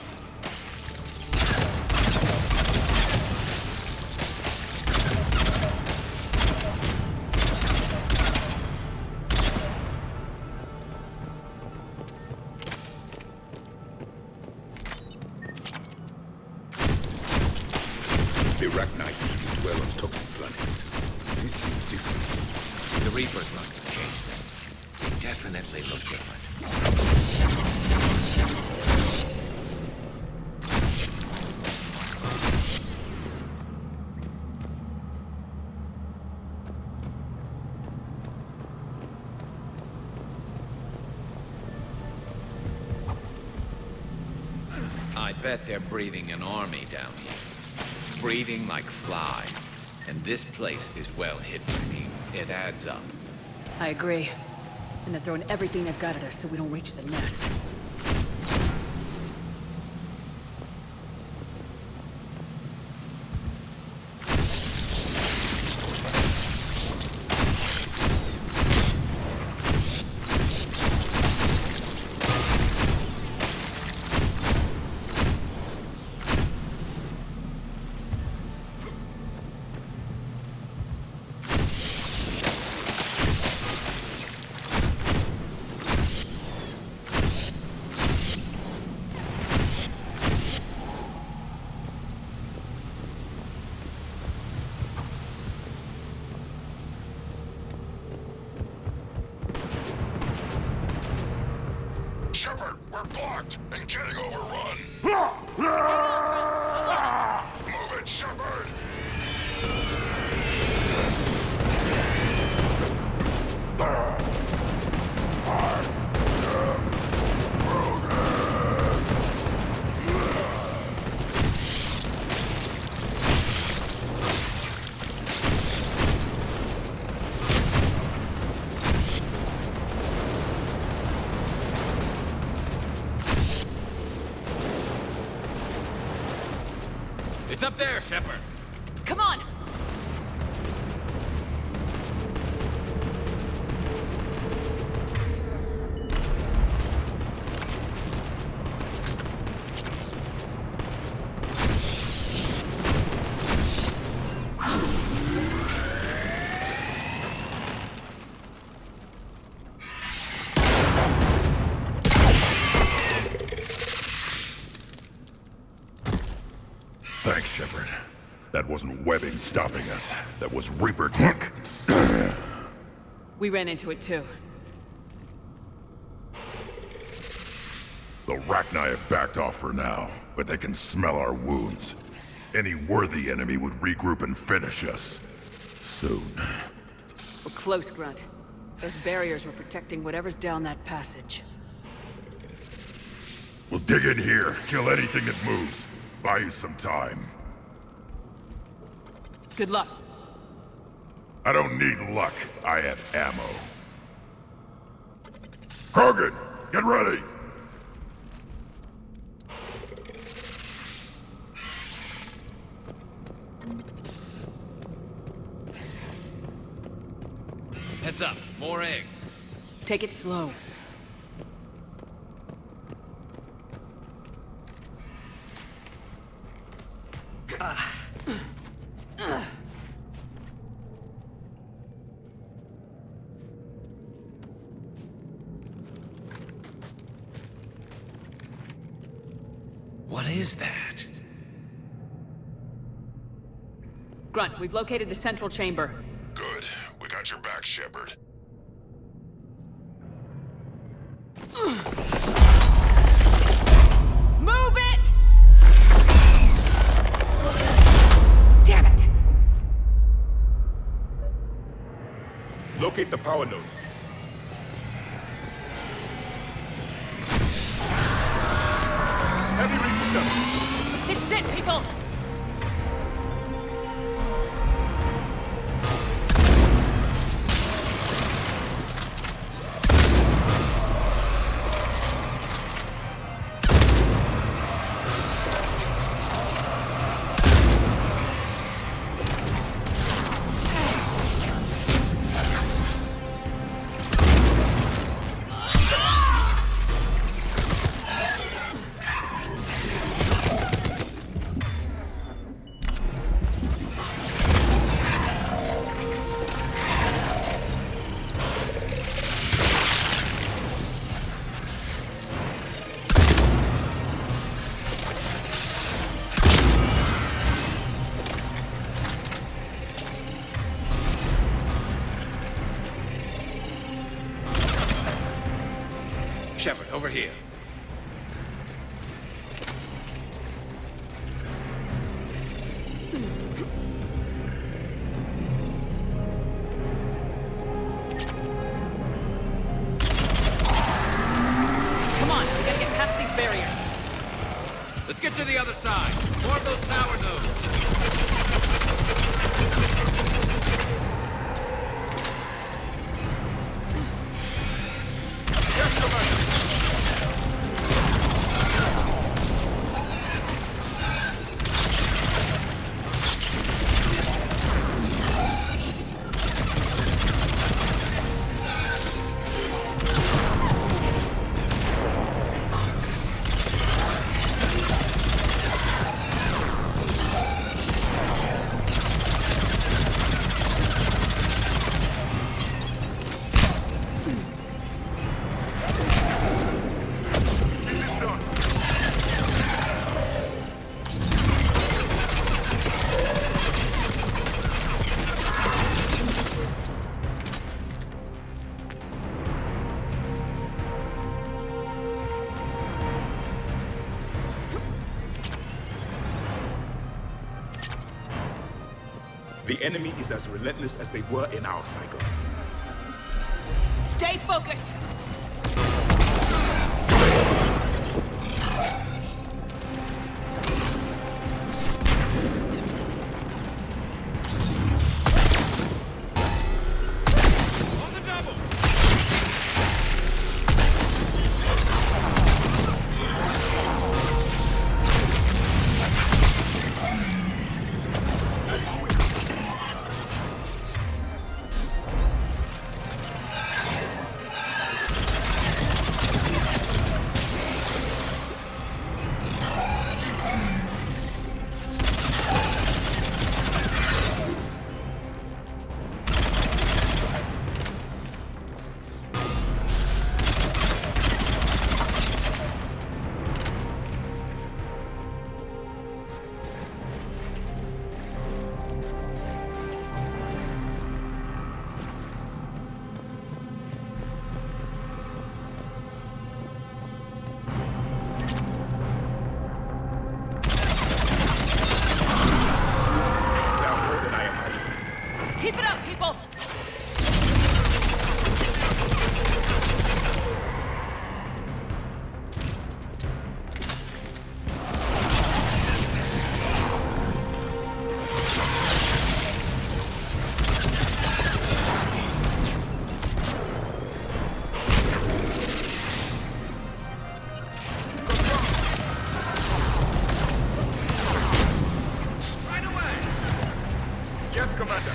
The Arachnite usually dwell on toxic planets. This is different. The Reapers must have changed them. They definitely look different. I bet they're breeding an army down here. Breeding like flies. And this place is well hidden. It adds up. I agree. And they're throwing everything they've got at us so we don't reach the nest. Shepard, we're blocked and getting overrun. Move it, Shepard! It's up there, Shepard. Come on! Thanks, Shepard. That wasn't webbing stopping us. That was Reaper tech. We ran into it too. The Arachni have backed off for now, but they can smell our wounds. Any worthy enemy would regroup and finish us. Soon. We're close, Grunt. Those barriers were protecting whatever's down that passage. We'll dig in here, kill anything that moves. Buy you some time. Good luck. I don't need luck. I have ammo. Krogan, get ready! Heads up, more eggs. Take it slow. What is that? Grunt, we've located the central chamber. Good. We got your back, Shepard. Move it! Damn it! Locate the power node. Heavy resistance. This is it, people! Shepard, over here. Come on, we gotta get past these barriers. Let's get to the other side. More of those tower nodes. The enemy is as relentless as they were in our cycle. Stay focused! Keep it up, people! Yes, Commander.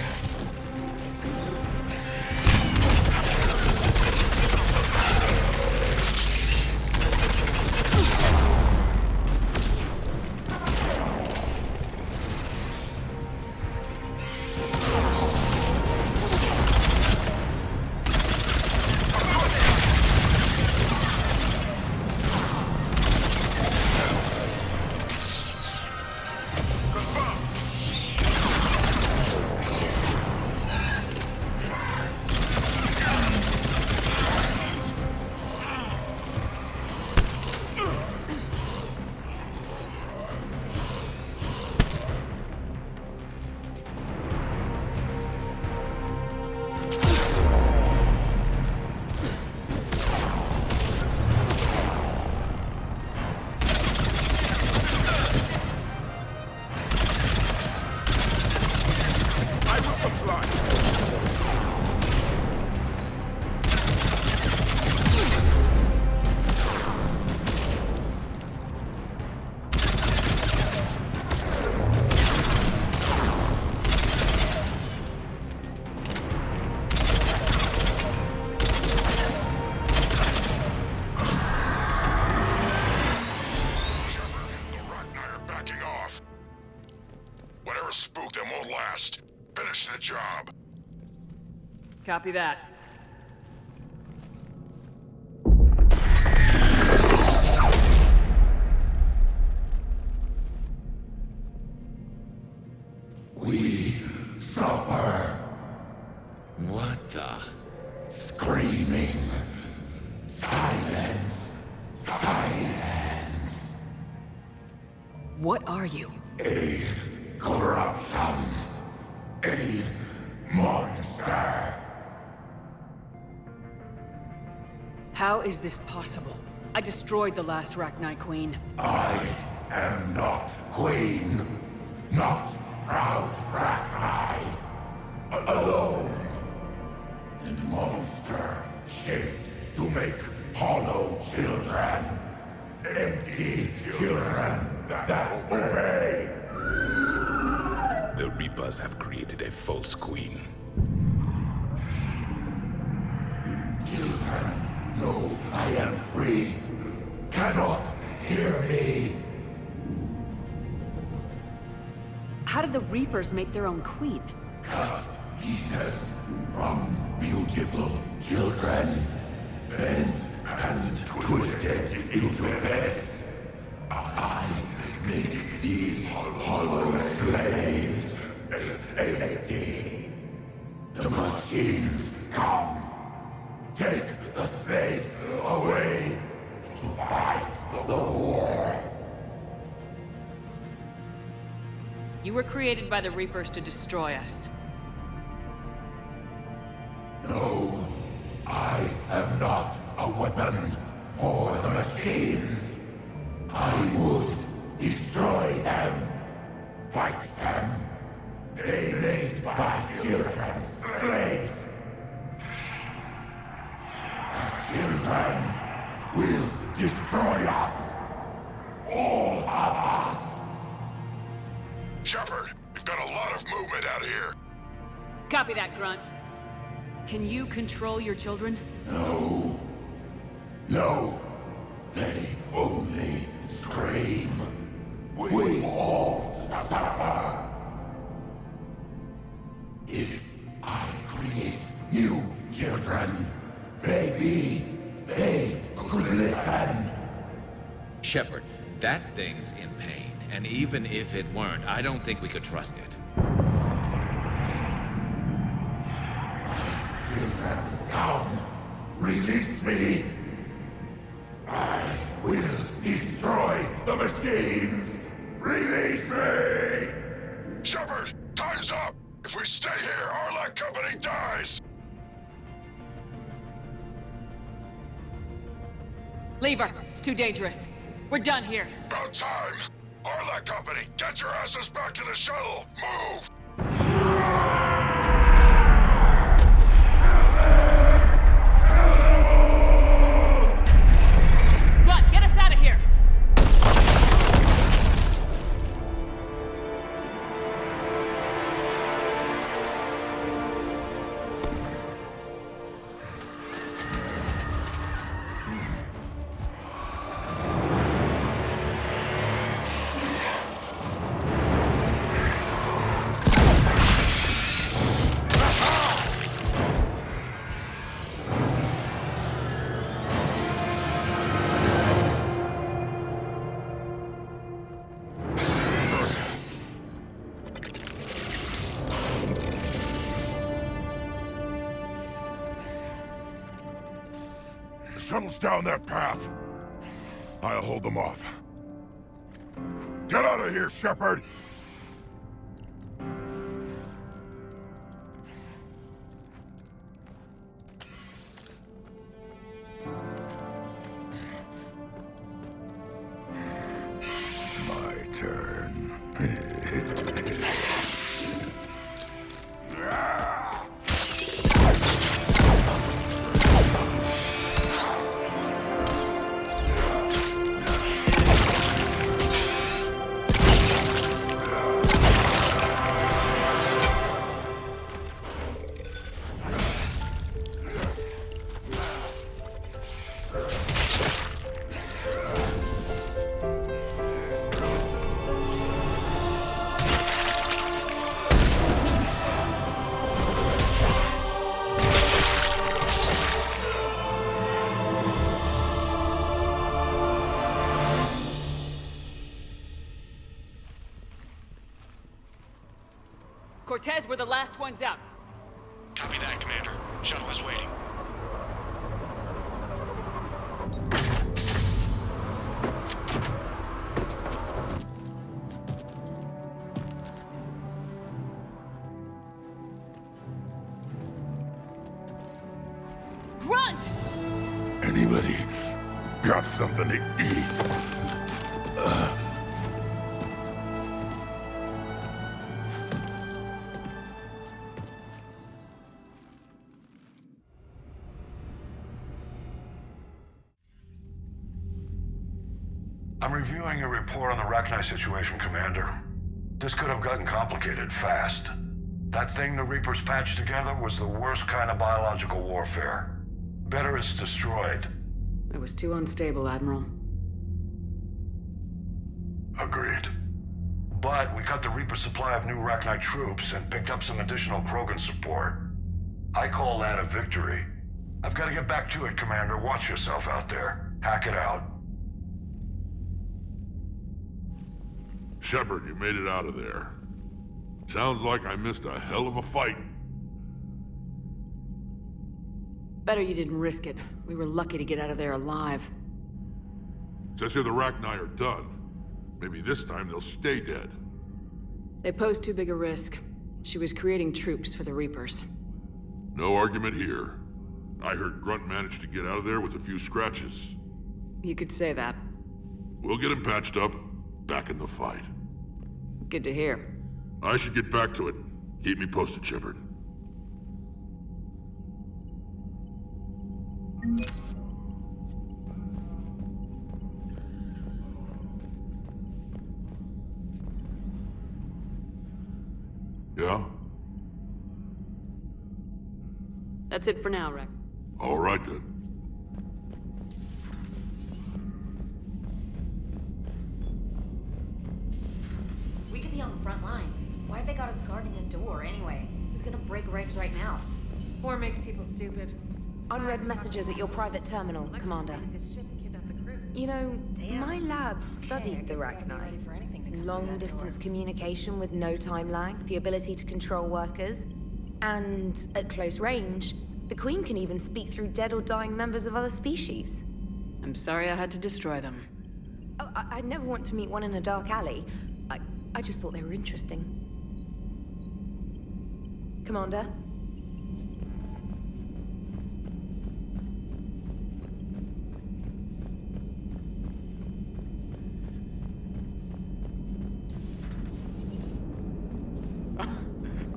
Spook them won't last. Finish the job. Copy that. We suffer. What the? Screaming. Silence. What are you? A corruption. A monster. How is this possible? I destroyed the last Rachni Queen. I am not Queen. Not proud Rachni. Alone. A monster shaped to make hollow children. Empty children that obey. The Reapers have created a false queen. Children know I am free. Cannot hear me. How did the Reapers make their own queen? Cut pieces from beautiful children. Bent and twisted into this. I make these hollow slaves empty. The machines come. Take the slaves away to fight the war. You were created by the Reapers to destroy us. No, I am not a weapon for the machines. I would destroy them, fight them. They made my children slaves. The children will destroy us. All of us. Shepard, you've got a lot of movement out here. Copy that, Grunt. Can you control your children? No. No. They only scream. We all suffer. If I create new children, maybe they could listen. Shepard, that thing's in pain. And even if it weren't, I don't think we could trust it. Children, come. Release me. I will destroy the machines. Release me. Shepard, time's up. If we stay here, our company dies. Leave her. It's too dangerous. We're done here. About time. Arlac Company, get your asses back to the shuttle. Move! Run! Get us out of here! Shuttle's down that path. I'll hold them off. Get out of here, Shepard! My turn. Cortez, we're the last ones out. Copy that, Commander. Shuttle is waiting. Grunt! Anybody got something to eat? I'm reviewing your report on the Rachni situation, Commander. This could have gotten complicated fast. That thing the Reapers patched together was the worst kind of biological warfare. Better it's destroyed. It was too unstable, Admiral. Agreed. But we cut the Reaper supply of new Rachni troops and picked up some additional Krogan support. I call that a victory. I've got to get back to it, Commander. Watch yourself out there. Hack it out. Shepard, you made it out of there. Sounds like I missed a hell of a fight. Better you didn't risk it. We were lucky to get out of there alive. Says here the Rachni are done. Maybe this time they'll stay dead. They posed too big a risk. She was creating troops for the Reapers. No argument here. I heard Grunt managed to get out of there with a few scratches. You could say that. We'll get him patched up, back in the fight. Good to hear. I should get back to it. Keep me posted, Shepard. Yeah? That's it for now, Rek. All right, then. We could be on the front lines. Why have they got us guarding a door, anyway? Who's gonna break regs right now? War makes people stupid. Unread messages at your private terminal, Commander. You know, my lab studied the Rachni. Long-distance communication with no time lag, the ability to control workers, and at close range, the Queen can even speak through dead or dying members of other species. I'm sorry I had to destroy them. Oh, I'd never want to meet one in a dark alley. I just thought they were interesting. Commander?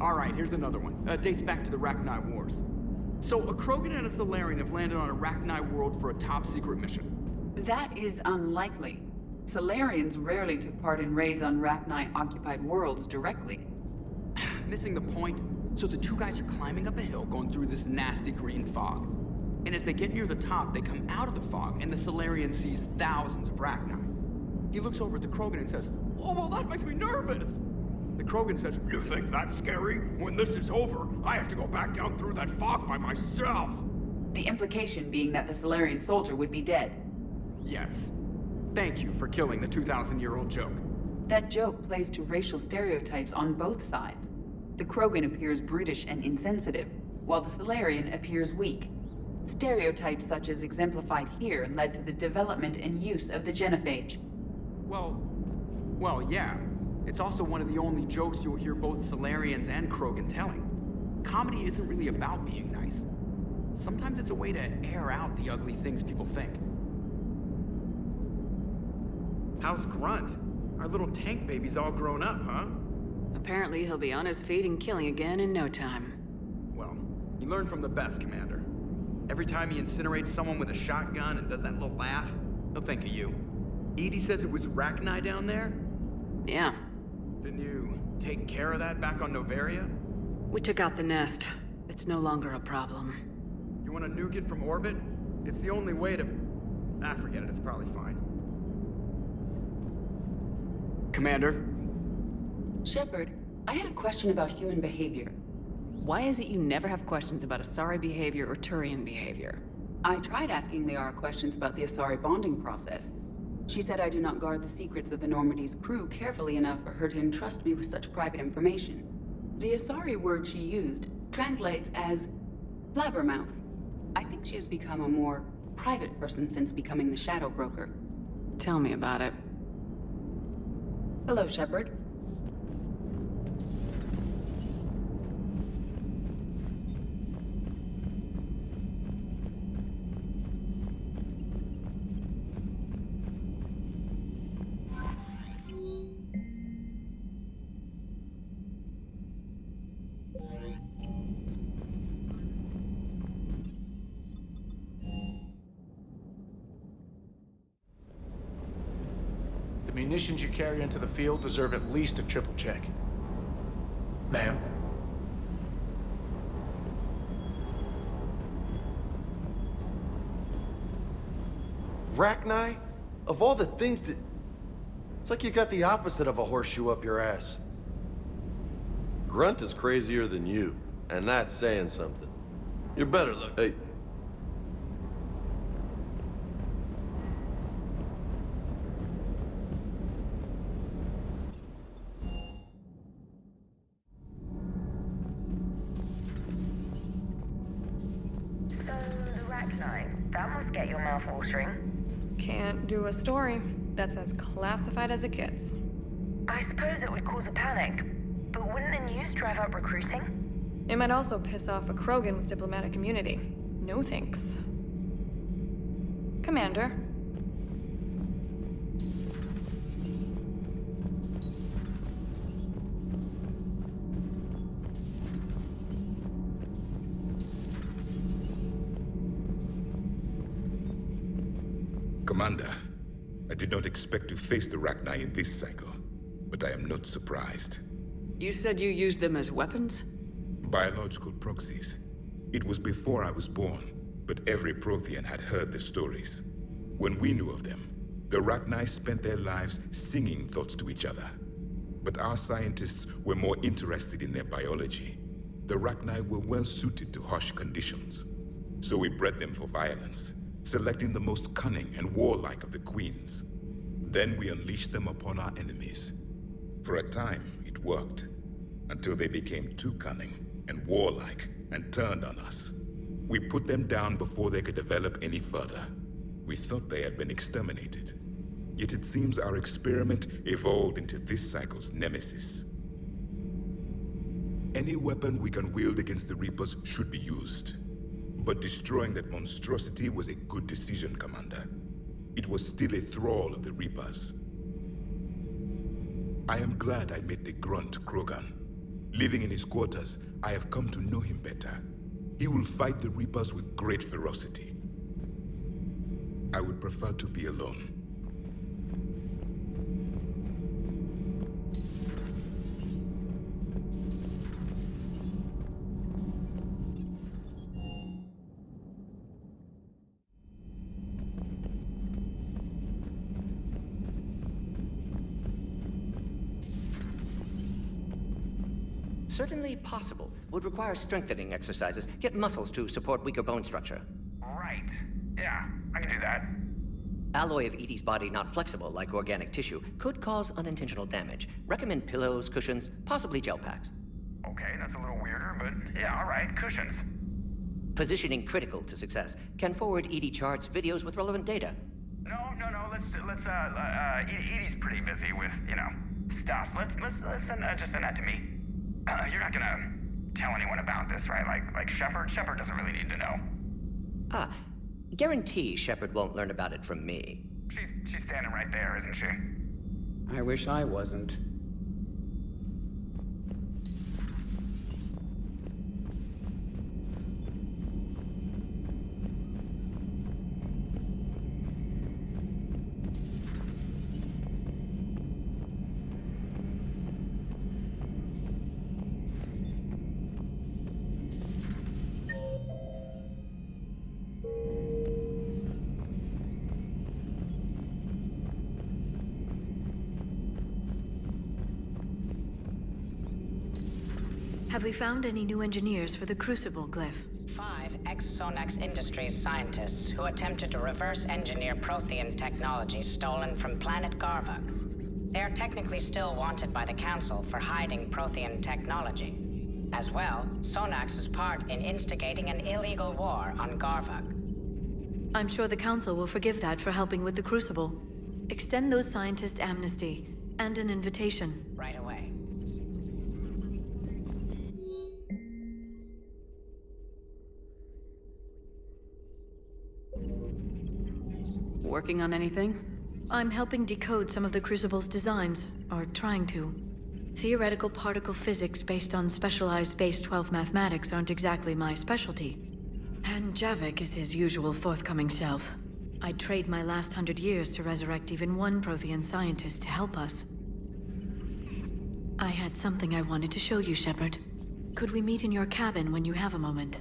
Alright, here's another one. Dates back to the Rachni Wars. So, a Krogan and a Salarian have landed on a Rachni world for a top-secret mission. That is unlikely. Salarians rarely took part in raids on Rachni-occupied worlds directly. Missing the point. So the two guys are climbing up a hill going through this nasty green fog. And as they get near the top, they come out of the fog, and the Salarian sees thousands of Rachni. He looks over at the Krogan and says, "Oh, well, that makes me nervous!" The Krogan says, "You think that's scary? When this is over, I have to go back down through that fog by myself!" The implication being that the Salarian soldier would be dead. Yes. Thank you for killing the 2,000-year-old joke. That joke plays to racial stereotypes on both sides. The Krogan appears brutish and insensitive, while the Salarian appears weak. Stereotypes such as exemplified here led to the development and use of the genophage. Well, yeah. It's also one of the only jokes you'll hear both Salarians and Krogan telling. Comedy isn't really about being nice. Sometimes it's a way to air out the ugly things people think. How's Grunt? Our little tank baby's all grown up, huh? Apparently he'll be on his feet and killing again in no time. Well, you learn from the best, Commander. Every time he incinerates someone with a shotgun and does that little laugh, he'll think of you. Edie says it was Rachni down there? Yeah. Didn't you take care of that back on Noveria? We took out the nest. It's no longer a problem. You want to nuke it from orbit? It's the only way to... forget it. It's probably fine. Commander? Shepard, I had a question about human behavior. Why is it you never have questions about Asari behavior or Turian behavior? I tried asking Liara questions about the Asari bonding process. She said I do not guard the secrets of the Normandy's crew carefully enough for her to entrust me with such private information. The Asari word she used translates as blabbermouth. I think she has become a more private person since becoming the Shadow Broker. Tell me about it. Hello, Shepard. munitions you carry into the field deserve at least a triple check. Ma'am? Rachni? Of all the things that... It's like you got the opposite of a horseshoe up your ass. Grunt is crazier than you, and that's saying something. You're better look. Hey. So, Rachni, that must get your mouth watering. Can't do a story. That's as classified as it gets. I suppose it would cause a panic, but wouldn't the news drive up recruiting? It might also piss off a Krogan with diplomatic immunity. No thanks. Commander. Commander, I did not expect to face the Rachni in this cycle, but I am not surprised. You said you used them as weapons? Biological proxies. It was before I was born, but every Prothean had heard the stories. When we knew of them, the Rachni spent their lives singing thoughts to each other. But our scientists were more interested in their biology. The Rachni were well suited to harsh conditions. So we bred them for violence, selecting the most cunning and warlike of the queens. Then we unleashed them upon our enemies. For a time, it worked, until they became too cunning and warlike and turned on us. We put them down before they could develop any further. We thought they had been exterminated. Yet it seems our experiment evolved into this cycle's nemesis. Any weapon we can wield against the Reapers should be used. But destroying that monstrosity was a good decision, Commander. It was still a thrall of the Reapers. I am glad I met the grunt Krogan. Living in his quarters, I have come to know him better. He will fight the Reapers with great ferocity. I would prefer to be alone. Certainly possible. Would require strengthening exercises. Get muscles to support weaker bone structure. Right. Yeah, I can do that. Alloy of Edie's body not flexible like organic tissue could cause unintentional damage. Recommend pillows, cushions, possibly gel packs. Okay, that's a little weirder, but yeah, all right, cushions. Positioning critical to success. Can forward Edie charts, videos with relevant data. No, Edie's pretty busy with, stuff. Let's send that to me. You're not gonna tell anyone about this, right? Like Shepard? Shepard doesn't really need to know. Guarantee Shepard won't learn about it from me. She's standing right there, isn't she? I wish I wasn't. Have we found any new engineers for the Crucible glyph? 5 ex-Sonax Industries scientists who attempted to reverse engineer Prothean technology stolen from planet Garvuk. They are technically still wanted by the Council for hiding Prothean technology. As well, Sonax's part in instigating an illegal war on Garvuk. I'm sure the Council will forgive that for helping with the Crucible. Extend those scientists amnesty and an invitation. Right away. Working on anything? I'm helping decode some of the Crucible's designs, or trying to. Theoretical particle physics based on specialized base 12 mathematics aren't exactly my specialty. And Javik is his usual forthcoming self. I'd trade my last 100 years to resurrect even one Prothean scientist to help us. I had something I wanted to show you, Shepard. Could we meet in your cabin when you have a moment?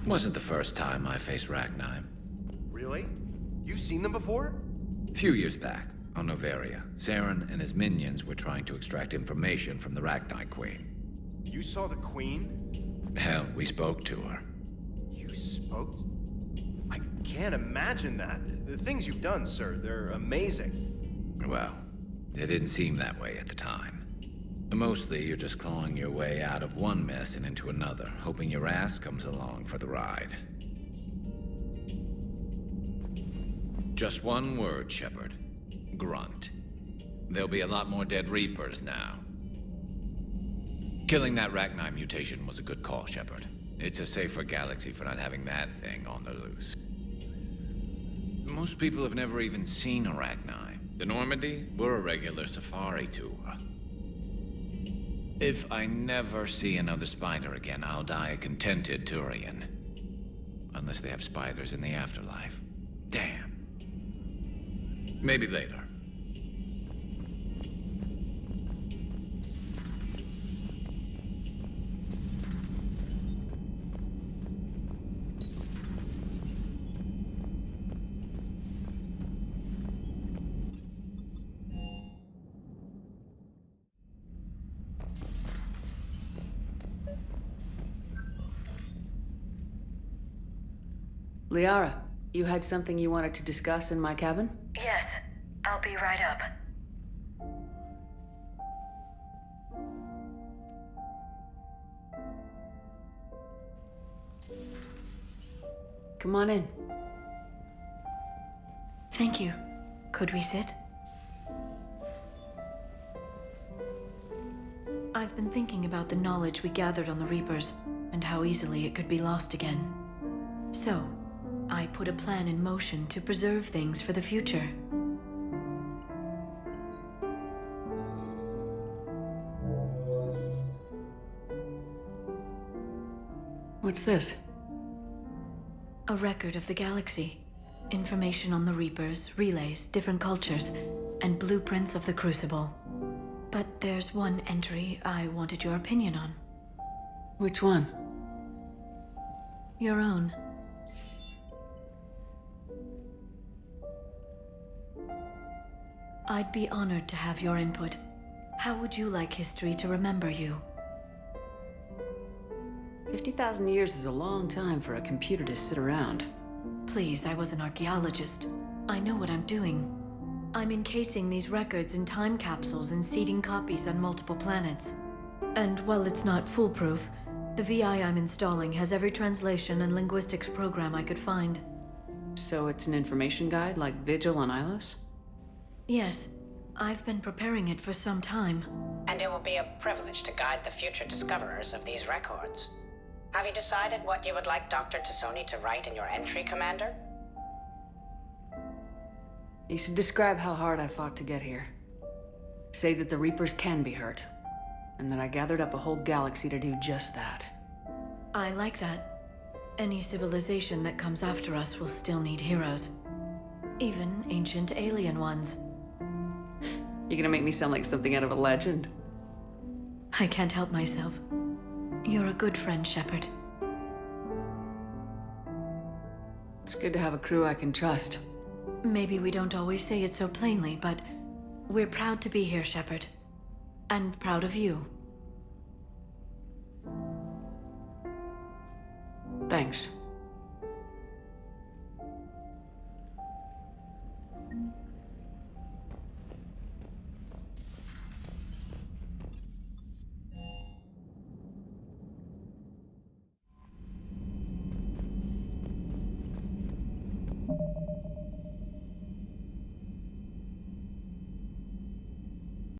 Wasn't the first time I faced Ragnar. Really? You've seen them before? A few years back, on Novaria, Saren and his minions were trying to extract information from the Ragnar Queen. You saw the Queen? Hell, we spoke to her. You spoke? I can't imagine that. The things you've done, sir, they're amazing. Well, it didn't seem that way at the time. Mostly, you're just clawing your way out of one mess and into another, hoping your ass comes along for the ride. Just one word, Shepard. Grunt. There'll be a lot more dead Reapers now. Killing that Ragnar mutation was a good call, Shepard. It's a safer galaxy for not having that thing on the loose. Most people have never even seen a Ragnar. The Normandy, we're a regular safari tour. If I never see another spider again, I'll die a contented Turian. Unless they have spiders in the afterlife. Damn. Maybe later. Liara, you had something you wanted to discuss in my cabin? Yes, I'll be right up. Come on in. Thank you. Could we sit? I've been thinking about the knowledge we gathered on the Reapers, and how easily it could be lost again. So, I put a plan in motion to preserve things for the future. What's this? A record of the galaxy. Information on the Reapers, relays, different cultures, and blueprints of the Crucible. But there's one entry I wanted your opinion on. Which one? Your own. I'd be honored to have your input. How would you like history to remember you? 50,000 years is a long time for a computer to sit around. Please, I was an archaeologist. I know what I'm doing. I'm encasing these records in time capsules and seeding copies on multiple planets. And while it's not foolproof, the VI I'm installing has every translation and linguistics program I could find. So it's an information guide like Vigil on Ilos? Yes, I've been preparing it for some time. And it will be a privilege to guide the future discoverers of these records. Have you decided what you would like Dr. Tassoni to write in your entry, Commander? You should describe how hard I fought to get here. Say that the Reapers can be hurt, and that I gathered up a whole galaxy to do just that. I like that. Any civilization that comes after us will still need heroes. Even ancient alien ones. You're gonna make me sound like something out of a legend. I can't help myself. You're a good friend, Shepard. It's good to have a crew I can trust. Maybe we don't always say it so plainly, but we're proud to be here, Shepard. And proud of you.